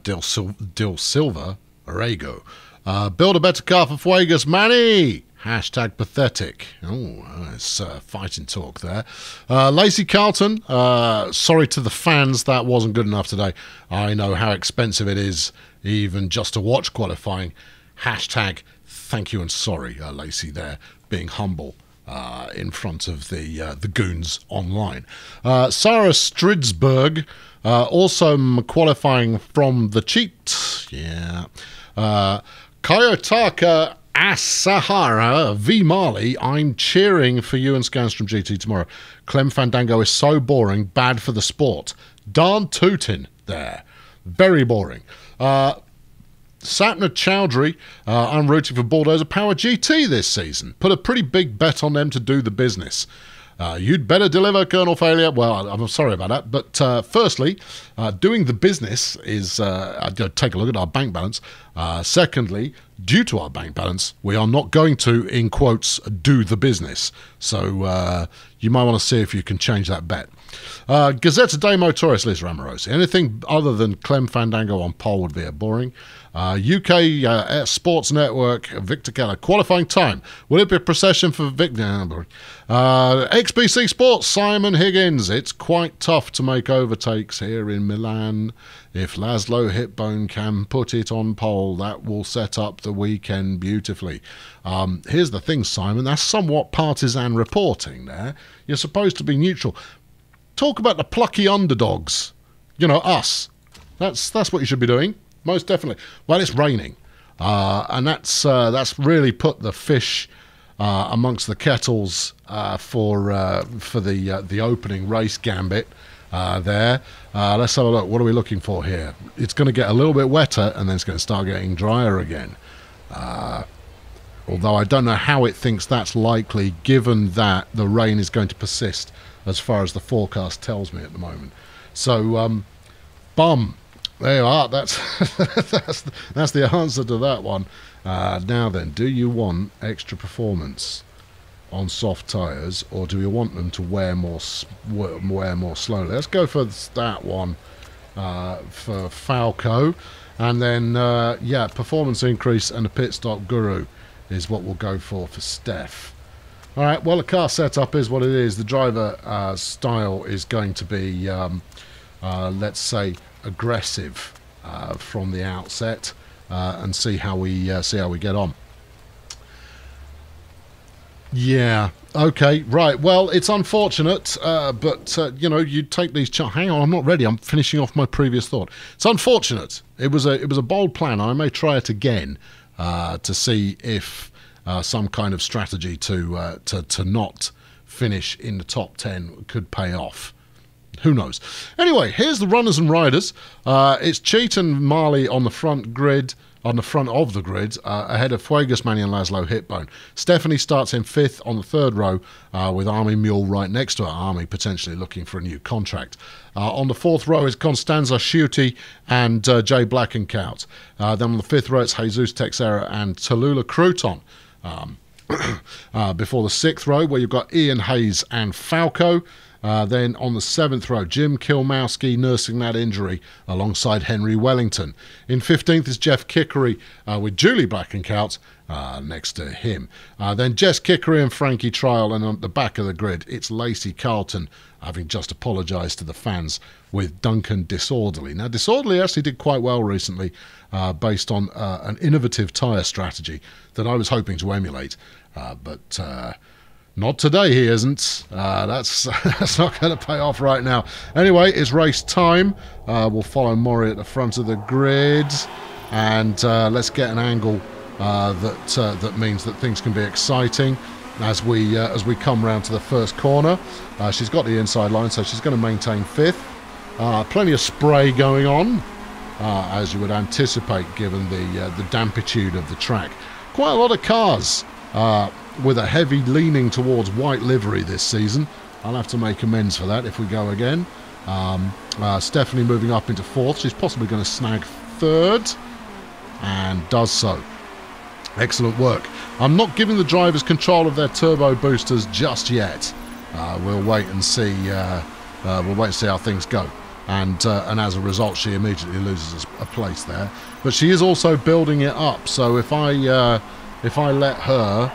Del Silva Arego. Build a better car for Fuegas, Manny! Hashtag pathetic. Oh, it's fighting talk there. Lacey Carlton, sorry to the fans, that wasn't good enough today. I know how expensive it is, even just to watch qualifying. Hashtag thank you and sorry, Lacey there, being humble in front of the goons online. Sarah Stridsberg, also qualifying from the cheat. Yeah. Kayotaka Asahara V. Marley, I'm cheering for you and Scanstrom GT tomorrow. Clem Fandango is so boring, bad for the sport. Darn tootin' there. Very boring. Sapna Chowdhury, I'm rooting for Bulldozer Power GT this season. Put a pretty big bet on them to do the business. You'd better deliver, Colonel Failure. Well, I'm sorry about that. But firstly, doing the business is, take a look at our bank balance. Secondly, due to our bank balance, we are not going to, in quotes, do the business. So you might want to see if you can change that bet. Gazzetta dei Motoristi, Liz Ramorosi. Anything other than Clem Fandango on pole would be a boring. UK Sports Network, Victor Keller. Qualifying time. Will it be a procession for Victor? XBC Sports, Simon Higgins. It's quite tough to make overtakes here in Milan. If Laszlo Hitbone can put it on pole, that will set up the weekend beautifully. Here's the thing, Simon. That's somewhat partisan reporting there. You're supposed to be neutral. Talk about the plucky underdogs. You know, us. That's what you should be doing. Most definitely. Well, it's raining, and that's really put the fish amongst the kettles for the opening race gambit there. Let's have a look. What are we looking for here? It's going to get a little bit wetter, and then it's going to start getting drier again. Although I don't know how it thinks that's likely, given that the rain is going to persist, as far as the forecast tells me at the moment. So, bum. There you are. That's that's the answer to that one. Now then, do you want extra performance on soft tyres, or do you want them to wear more slowly? Let's go for that one for Falco, and then performance increase and a pit stop guru is what we'll go for Steph. All right. Well, the car setup is what it is. The driver style is going to be, let's say, aggressive from the outset, and see how we get on. Yeah. Okay. Right. Well, it's unfortunate, but you take these. Hang on, I'm not ready. I'm finishing off my previous thought. It's unfortunate. It was a bold plan. I may try it again to see if some kind of strategy to not finish in the top 10 could pay off. Who knows? Anyway, here's the runners and riders. It's Cheat and Marley on the front of the grid, ahead of Fuegas, Manny and Laszlo Hitbone. Stephanie starts in 5th on the 3rd row, with Army Mule right next to her. Army potentially looking for a new contract. On the 4th row is Constanza Schutte and Jay Blackenkout. Then on the 5th row it's Jesus Texera and Tallulah Crouton. Before the 6th row, where you've got Ian Hayes and Falco. Then on the 7th row, Jim Kilmowski nursing that injury alongside Henry Wellington. In 15th is Jeff Kickery with Julie Blackenkout next to him. Then Jess Kickery and Frankie Trial, and on the back of the grid, it's Lacey Carlton, having just apologised to the fans, with Duncan Disorderly. Now, Disorderly actually did quite well recently based on an innovative tyre strategy that I was hoping to emulate, but not today he isn't. That's not going to pay off right now. Anyway, it's race time. We'll follow Maury at the front of the grid, and let's get an angle that means that things can be exciting as we come round to the first corner. She's got the inside line, so she's going to maintain 5th. Plenty of spray going on, as you would anticipate given the dampitude of the track. Quite a lot of cars with a heavy leaning towards white livery this season. I'll have to make amends for that if we go again. Stephanie moving up into 4th. She's possibly going to snag 3rd, and does so. Excellent work. I'm not giving the drivers control of their turbo boosters just yet. We'll wait and see. We'll wait and see how things go. And as a result, she immediately loses a place there. But she is also building it up. So if I let her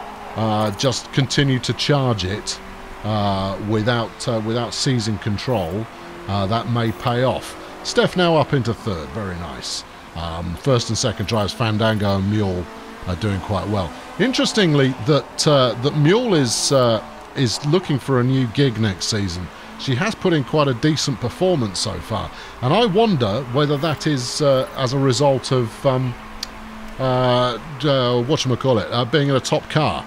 just continue to charge it without seizing control, that may pay off. Steph now up into 3rd. Very nice. First and second drives, Fandango and Mule are doing quite well. Interestingly, that Mule is looking for a new gig next season. She has put in quite a decent performance so far, and I wonder whether that is as a result of whatchamacallit, being in a top car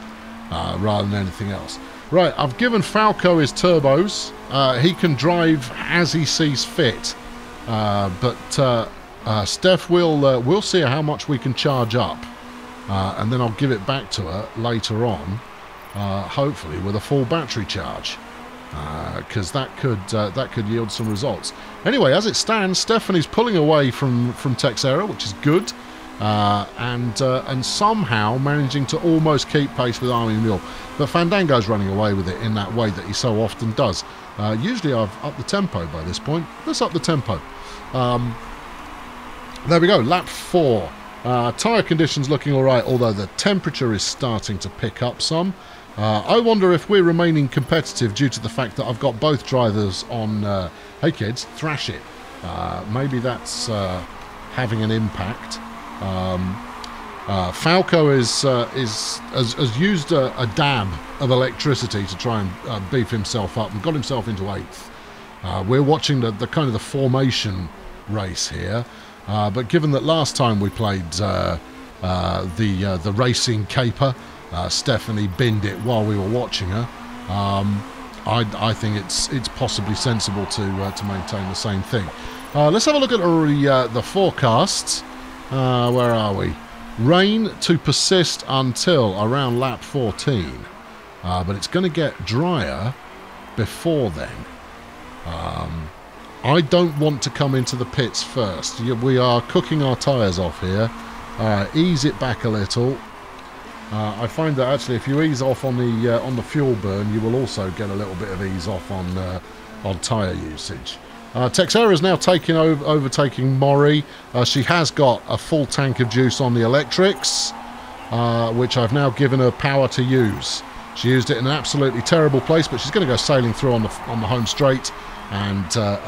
rather than anything else. Right, I've given Falco his turbos. He can drive as he sees fit, but Steph we'll see how much we can charge up, and then I'll give it back to her later on, hopefully with a full battery charge, because that could yield some results. Anyway, as it stands, Stephanie's pulling away from Texera, which is good, and somehow managing to almost keep pace with Army Mule. But Fandango's running away with it in that way that he so often does. Usually I've upped the tempo by this point. Let's up the tempo. There we go, lap 4. Tyre conditions looking all right, although the temperature is starting to pick up some. I wonder if we're remaining competitive due to the fact that I've got both drivers on, hey kids, thrash it. Maybe that's having an impact. Falco has used a dab of electricity to try and beef himself up and got himself into 8th. We're watching the kind of the formation race here, but given that last time we played the racing caper, Stephanie binned it while we were watching her. I think it's possibly sensible to maintain the same thing. Let's have a look at the forecasts. Where are we? Rain to persist until around lap 14, but it's going to get drier before then. I don't want to come into the pits first. We are cooking our tyres off here. Ease it back a little. I find that actually if you ease off on the fuel burn, you will also get a little bit of ease off on tyre usage. Texera is now overtaking Maury. She has got a full tank of juice on the electrics, which I've now given her power to use. She used it in an absolutely terrible place, but she's going to go sailing through on the home straight, and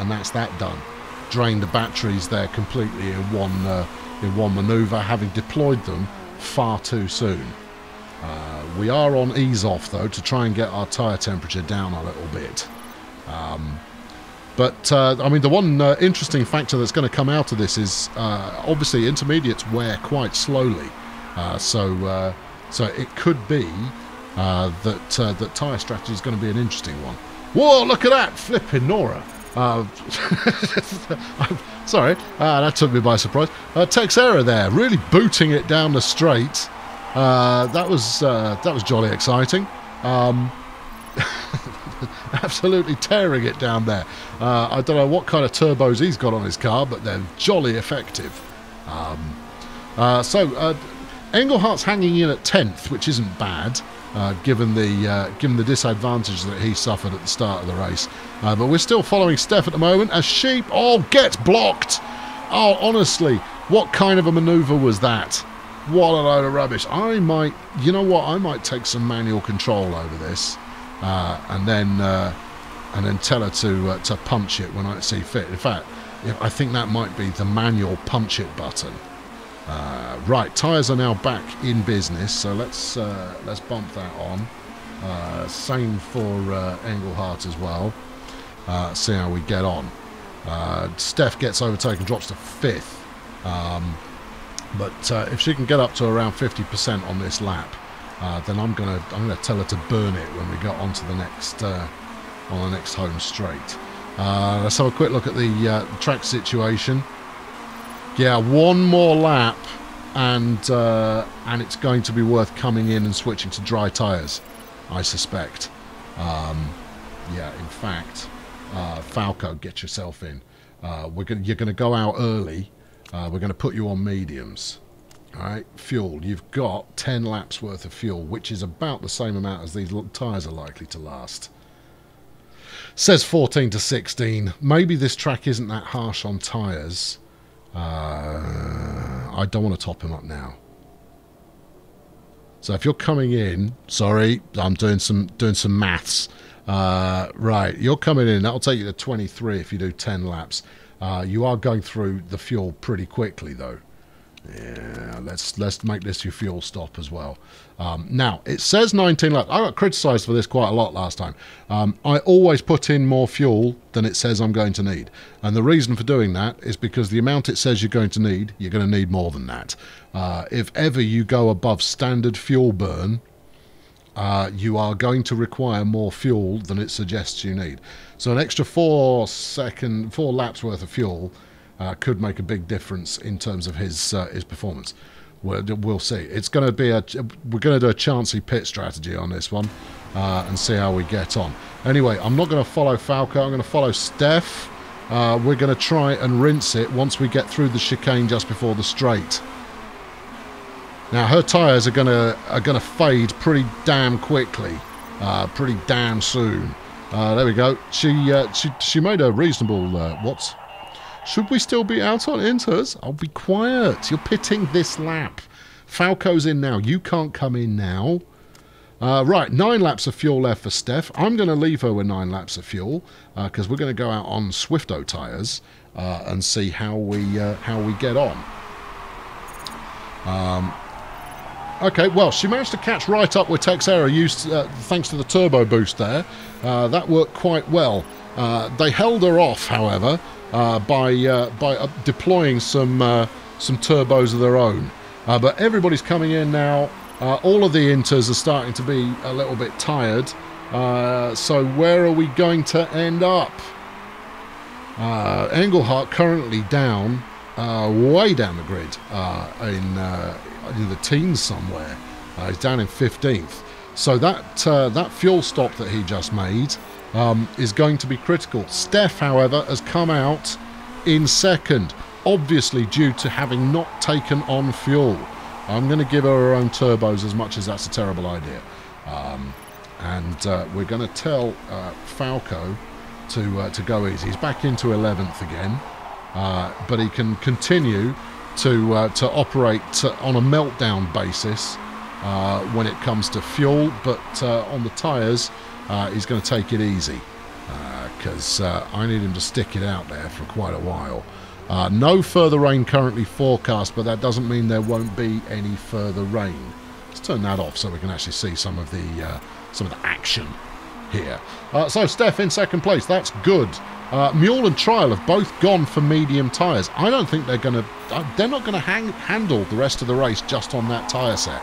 that's that done. Drained the batteries there completely in one manoeuvre, having deployed them far too soon. We are on ease off though to try and get our tyre temperature down a little bit. But I mean, the one interesting factor that's going to come out of this is obviously intermediates wear quite slowly, so it could be that tyre strategy is going to be an interesting one. Whoa! Look at that, flipping Nora. Sorry, that took me by surprise. Texera there, really booting it down the straight. That was jolly exciting. Absolutely tearing it down there. I don't know what kind of turbos he's got on his car, but they're jolly effective. So Engelhardt's hanging in at 10th, which isn't bad. given the disadvantage that he suffered at the start of the race. But we're still following Steph at the moment as she gets blocked. Oh, honestly, what kind of a manoeuvre was that? What a load of rubbish. I might take some manual control over this, and then tell her to punch it when I see fit. In fact, I think that might be the manual punch it button. Right, tyres are now back in business, so let's bump that on. Same for Engelhardt as well. See how we get on. Steph gets overtaken, drops to 5th. But if she can get up to around 50% on this lap, then I'm gonna tell her to burn it when we get onto the next on the next home straight. Let's have a quick look at the track situation. Yeah, one more lap, and it's going to be worth coming in and switching to dry tyres, I suspect. Yeah, in fact, Falco, get yourself in. You're gonna go out early. We're going to put you on mediums. Alright, fuel. You've got 10 laps worth of fuel, which is about the same amount as these tyres are likely to last. Says 14 to 16. Maybe this track isn't that harsh on tyres. I don't want to top him up now. So if you're coming in, sorry, I'm doing some maths. Right, you're coming in. That'll take you to 23 if you do 10 laps. You are going through the fuel pretty quickly, though. Yeah, let's make this your fuel stop as well. Now, it says 19 laps. I got criticised for this quite a lot last time. I always put in more fuel than it says I'm going to need. And the reason for doing that is because the amount it says you're going to need more than that. If ever you go above standard fuel burn, you are going to require more fuel than it suggests you need. So an extra 4 laps worth of fuel could make a big difference in terms of his performance. We'll see. It's going to be we're going to do a chancy pit strategy on this one and see how we get on. Anyway, I'm not going to follow Falco. I'm going to follow Steph. We're going to try and rinse it once we get through the chicane just before the straight. Now her tyres are gonna fade pretty damn quickly, pretty damn soon. There we go. She made a reasonable. What? Should we still be out on inters? I'll be quiet. You're pitting this lap. Falco's in now. You can't come in now. Right, 9 laps of fuel left for Steph. I'm going to leave her with 9 laps of fuel because we're going to go out on Swifto tyres and see how we get on. Okay, well, she managed to catch right up with Texera thanks to the turbo boost there. That worked quite well. They held her off, however, by deploying some turbos of their own. But everybody's coming in now. All of the inters are starting to be a little bit tired. So where are we going to end up? Engelhardt currently down, way down the grid, in the teens somewhere. He's down in 15th. So that fuel stop that he just made is going to be critical. Steph, however, has come out in second, obviously due to having not taken on fuel. I'm going to give her own turbos as much as that's a terrible idea. We're going to tell Falco to go easy. He's back into 11th again, but he can continue to operate on a meltdown basis when it comes to fuel, but on the tyres he's going to take it easy because I need him to stick it out there for quite a while. No further rain currently forecast, but that doesn't mean there won't be any further rain. Let's turn that off so we can actually see some of the action here. So Steph in second place, that's good. Mule and Trial have both gone for medium tyres. I don't think they're not going to handle the rest of the race just on that tyre set.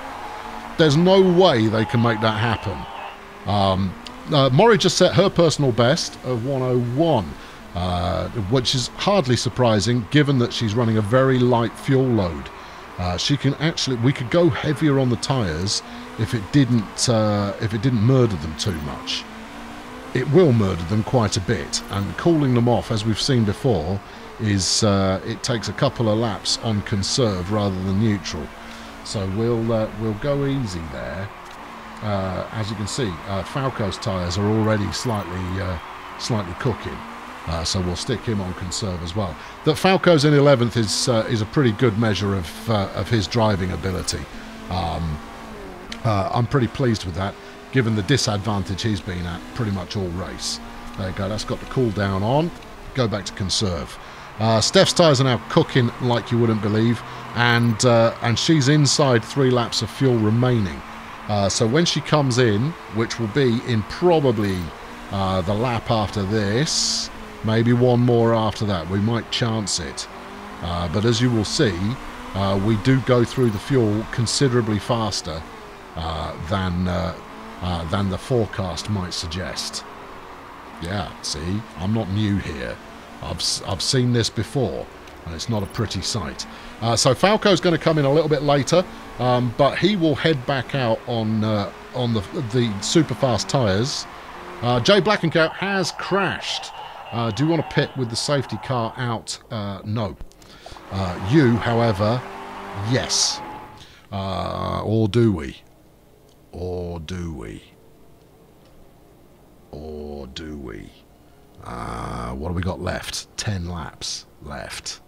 There's no way they can make that happen. Maury just set her personal best of 101, which is hardly surprising given that she's running a very light fuel load. We could go heavier on the tyres if it didn't murder them too much. It will murder them quite a bit, and cooling them off, as we've seen before, it takes a couple of laps on conserve rather than neutral. So we'll go easy there. as you can see, Falco's tyres are already slightly cooking. So we'll stick him on conserve as well. That Falco's in 11th is a pretty good measure of his driving ability. I'm pretty pleased with that, given the disadvantage he's been at pretty much all race. There you go, that's got the cool down on. Go back to conserve. Steph's tyres are now cooking like you wouldn't believe, and she's inside 3 laps of fuel remaining. So when she comes in, which will be in probably the lap after this, maybe one more after that, we might chance it. But as you will see, we do go through the fuel considerably faster than the forecast might suggest. Yeah, see, I'm not new here. I've seen this before, and it's not a pretty sight. So Falco's going to come in a little bit later, but he will head back out on the super fast tyres. Jay Blackencout has crashed. Do you want to pit with the safety car out? No. You, however, yes. Or do we? Or do we? Or do we? What have we got left? 10 laps left.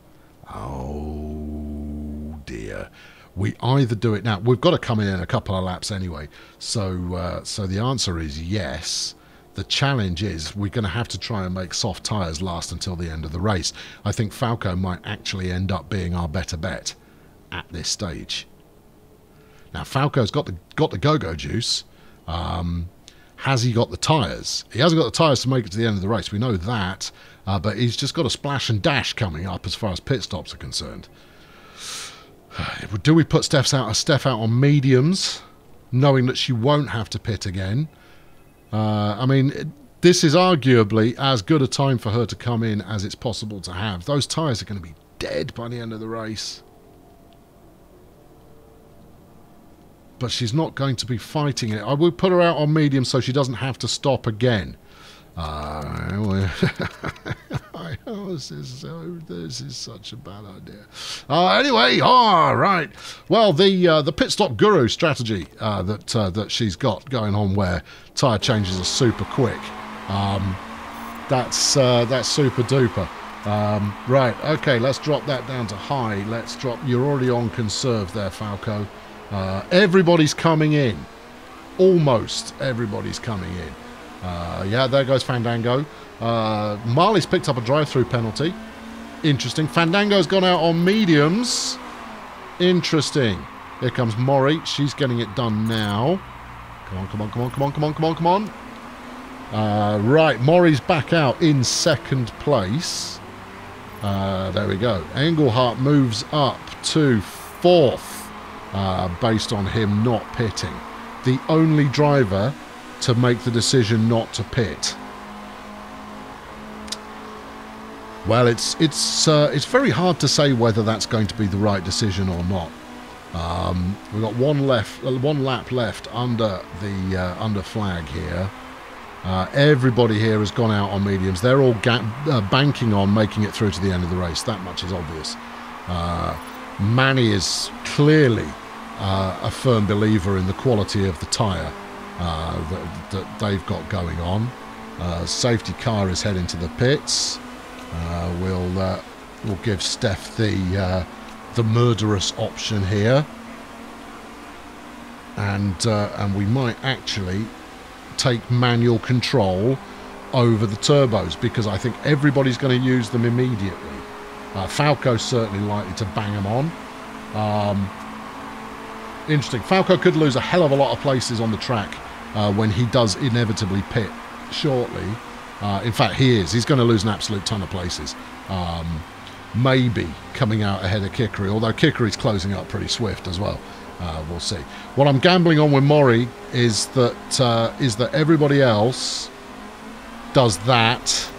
Oh dear. We either do it now. We've got to come in a couple of laps anyway. So the answer is yes. The challenge is we're going to have to try and make soft tyres last until the end of the race. I think Falco might actually end up being our better bet at this stage. Now Falco's got the go-go juice. Has he got the tyres? He hasn't got the tyres to make it to the end of the race. We know that. But he's just got a splash and dash coming up as far as pit stops are concerned. Do we put Steph out on mediums, knowing that she won't have to pit again? I mean, this is arguably as good a time for her to come in as it's possible to have. Those tyres are going to be dead by the end of the race. But she's not going to be fighting it. I would put her out on medium so she doesn't have to stop again. This is such a bad idea. Anyway, all right. Well, the pit stop guru strategy that she's got going on, where tyre changes are super quick. That's super duper. Right. Okay. Let's drop that down to high. Let's drop. You're already on conserve there, Falco. Everybody's coming in. Almost everybody's coming in. Yeah, there goes Fandango. Marley's picked up a drive-through penalty. Interesting. Fandango's gone out on mediums. Interesting. Here comes Maury. She's getting it done now. Come on, come on, come on, come on, come on, come on, come on. Right, Maury's back out in second place. There we go. Engelhardt moves up to fourth. Based on him not pitting. The only driver to make the decision not to pit. Well, it's very hard to say whether that's going to be the right decision or not. We've got one lap left under the under flag here. Everybody here has gone out on mediums. They're all banking on making it through to the end of the race. That much is obvious. Manny is clearly a firm believer in the quality of the tyre that they've got going on. Safety car is heading to the pits. We'll give Steph the murderous option here, and we might actually take manual control over the turbos, because I think everybody's going to use them immediately. Falco's certainly likely to bang them on. Interesting. Falco could lose a hell of a lot of places on the track when he does inevitably pit shortly. In fact, he is. He's going to lose an absolute ton of places. Maybe coming out ahead of Kickery, although Kickery's closing up pretty swift as well. We'll see. What I'm gambling on with Maury is that everybody else does that.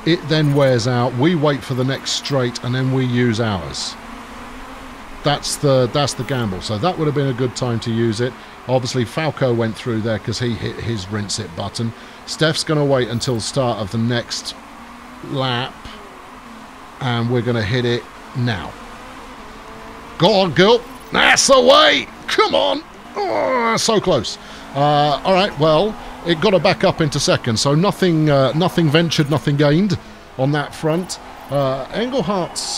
It then wears out. We wait for the next straight, and then we use ours. That's the gamble. So that would have been a good time to use it. Obviously, Falco went through there because he hit his rinse it button. Steph's going to wait until the start of the next lap, and we're going to hit it now. Go on, girl. That's the way. Come on. Oh, so close. All right, well, it got her back up into second, so nothing ventured, nothing gained on that front. Engelhardt's,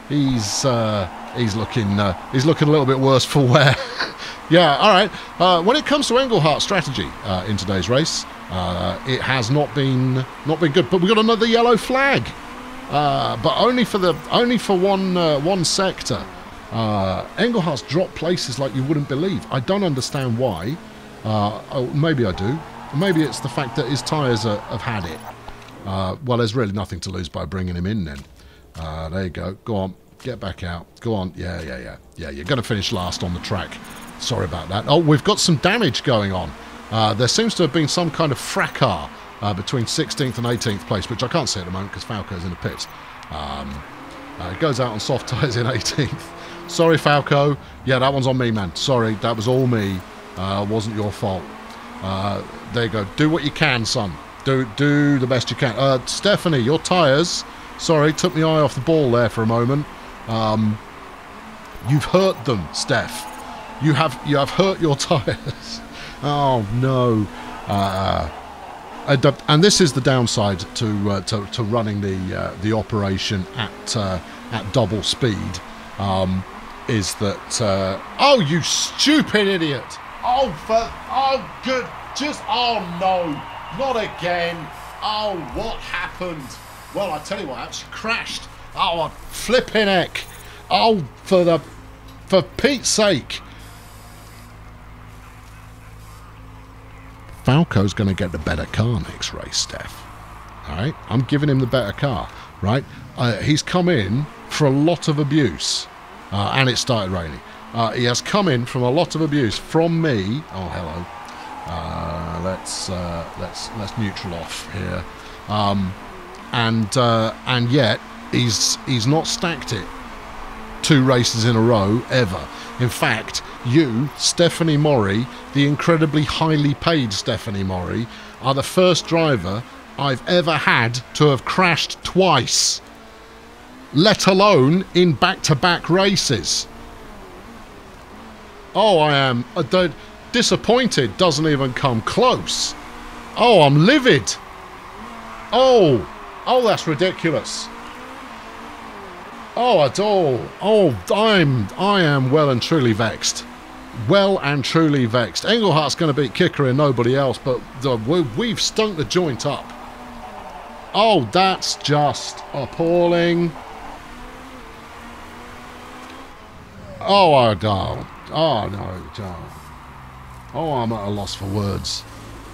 he's looking a little bit worse for wear. Yeah, all right. When it comes to Engelhardt's strategy in today's race, it has not been good. But we got another yellow flag, but only for one sector. Engelhardt's dropped places like you wouldn't believe. I don't understand why. Oh, maybe I do. Maybe it's the fact that his tyres have had it. Well, there's really nothing to lose by bringing him in then. There you go. Go on. Get back out. Go on. Yeah. You're going to finish last on the track. Sorry about that. Oh, we've got some damage going on. There seems to have been some kind of fracas between 16th and 18th place, which I can't see at the moment because Falco's in the pits. It goes out on soft tyres in 18th. Sorry, Falco. Yeah, that one's on me, man. Sorry, that was all me. Wasn't your fault. There you go. Do what you can, son. Do the best you can. Stephanie, your tyres. Sorry, took my eye off the ball there for a moment. You've hurt them, Steph. You have hurt your tyres. Oh no. And this is the downside to running the operation at double speed. Is that oh, you stupid idiot! Oh good, oh no, not again! Oh, what happened? Well, I tell you what, she crashed. Oh, flipping heck! Oh, for Pete's sake! Falco's going to get the better car next race, Steph. All right, I'm giving him the better car. Right, he's come in for a lot of abuse. And it started raining. He has come in from a lot of abuse from me. Oh, hello. Let's neutral off here. And yet he's not stacked it 2 races in a row ever. In fact, you, Stephanie Mori, the incredibly highly paid Stephanie Mori, are the first driver I've ever had to have crashed twice. Let alone in back-to-back races. Oh, I am disappointed. Doesn't even come close. Oh, I'm livid. Oh, that's ridiculous. Oh, at all. Oh, I am well and truly vexed. Well and truly vexed. Engelhardt's going to beat Kicker and nobody else, but we've stunk the joint up. Oh, that's just appalling. Oh, no. Oh, no. Oh, I'm at a loss for words.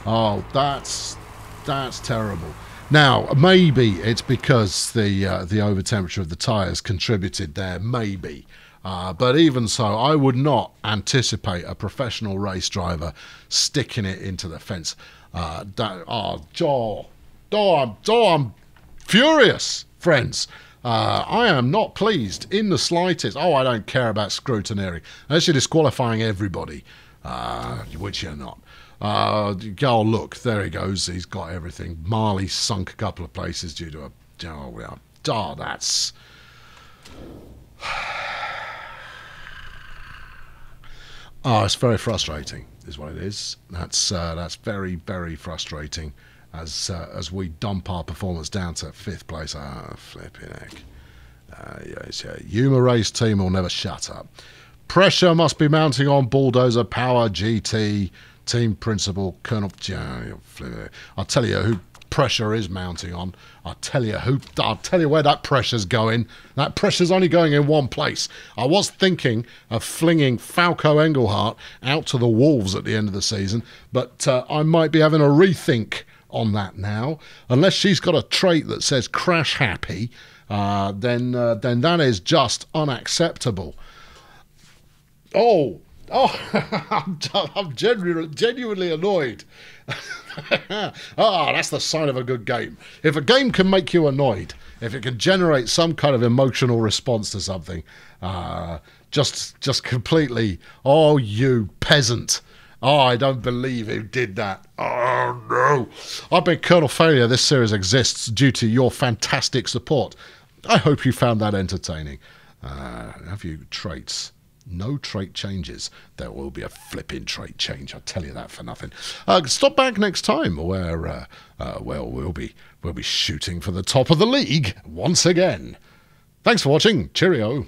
Oh, that's terrible. Now, maybe it's because the over temperature of the tyres contributed there. Maybe. But even so, I would not anticipate a professional race driver sticking it into the fence. I'm furious, friends. I am not pleased in the slightest. Oh, I don't care about scrutineering. Unless you're disqualifying everybody, which you're not. Oh, look, there he goes. He's got everything. Marley sunk a couple of places due to a... Oh, that's... Oh, it's very frustrating, is what it is. That's very, very frustrating. As we dump our performance down to 5th place. Ah, flipping heck. Yuma Race team will never shut up. Pressure must be mounting on Bulldozer Power GT team principal Colonel. I'll tell you who pressure is mounting on. I'll tell you where that pressure's going. That pressure's only going in one place. I was thinking of flinging Falco Engelhardt out to the wolves at the end of the season, but I might be having a rethink on that now. Unless she's got a trait that says crash happy, then that is just unacceptable. Oh, I'm genuinely annoyed. That's the sign of a good game. If a game can make you annoyed, if it can generate some kind of emotional response to something, just completely, oh, you peasant. Oh, I don't believe he did that. Oh, no. I've been Colonel Failure. This series exists due to your fantastic support. I hope you found that entertaining. Have you traits? No trait changes. There will be a flipping trait change. I'll tell you that for nothing. Stop back next time, where well, we'll be shooting for the top of the league once again. Thanks for watching. Cheerio.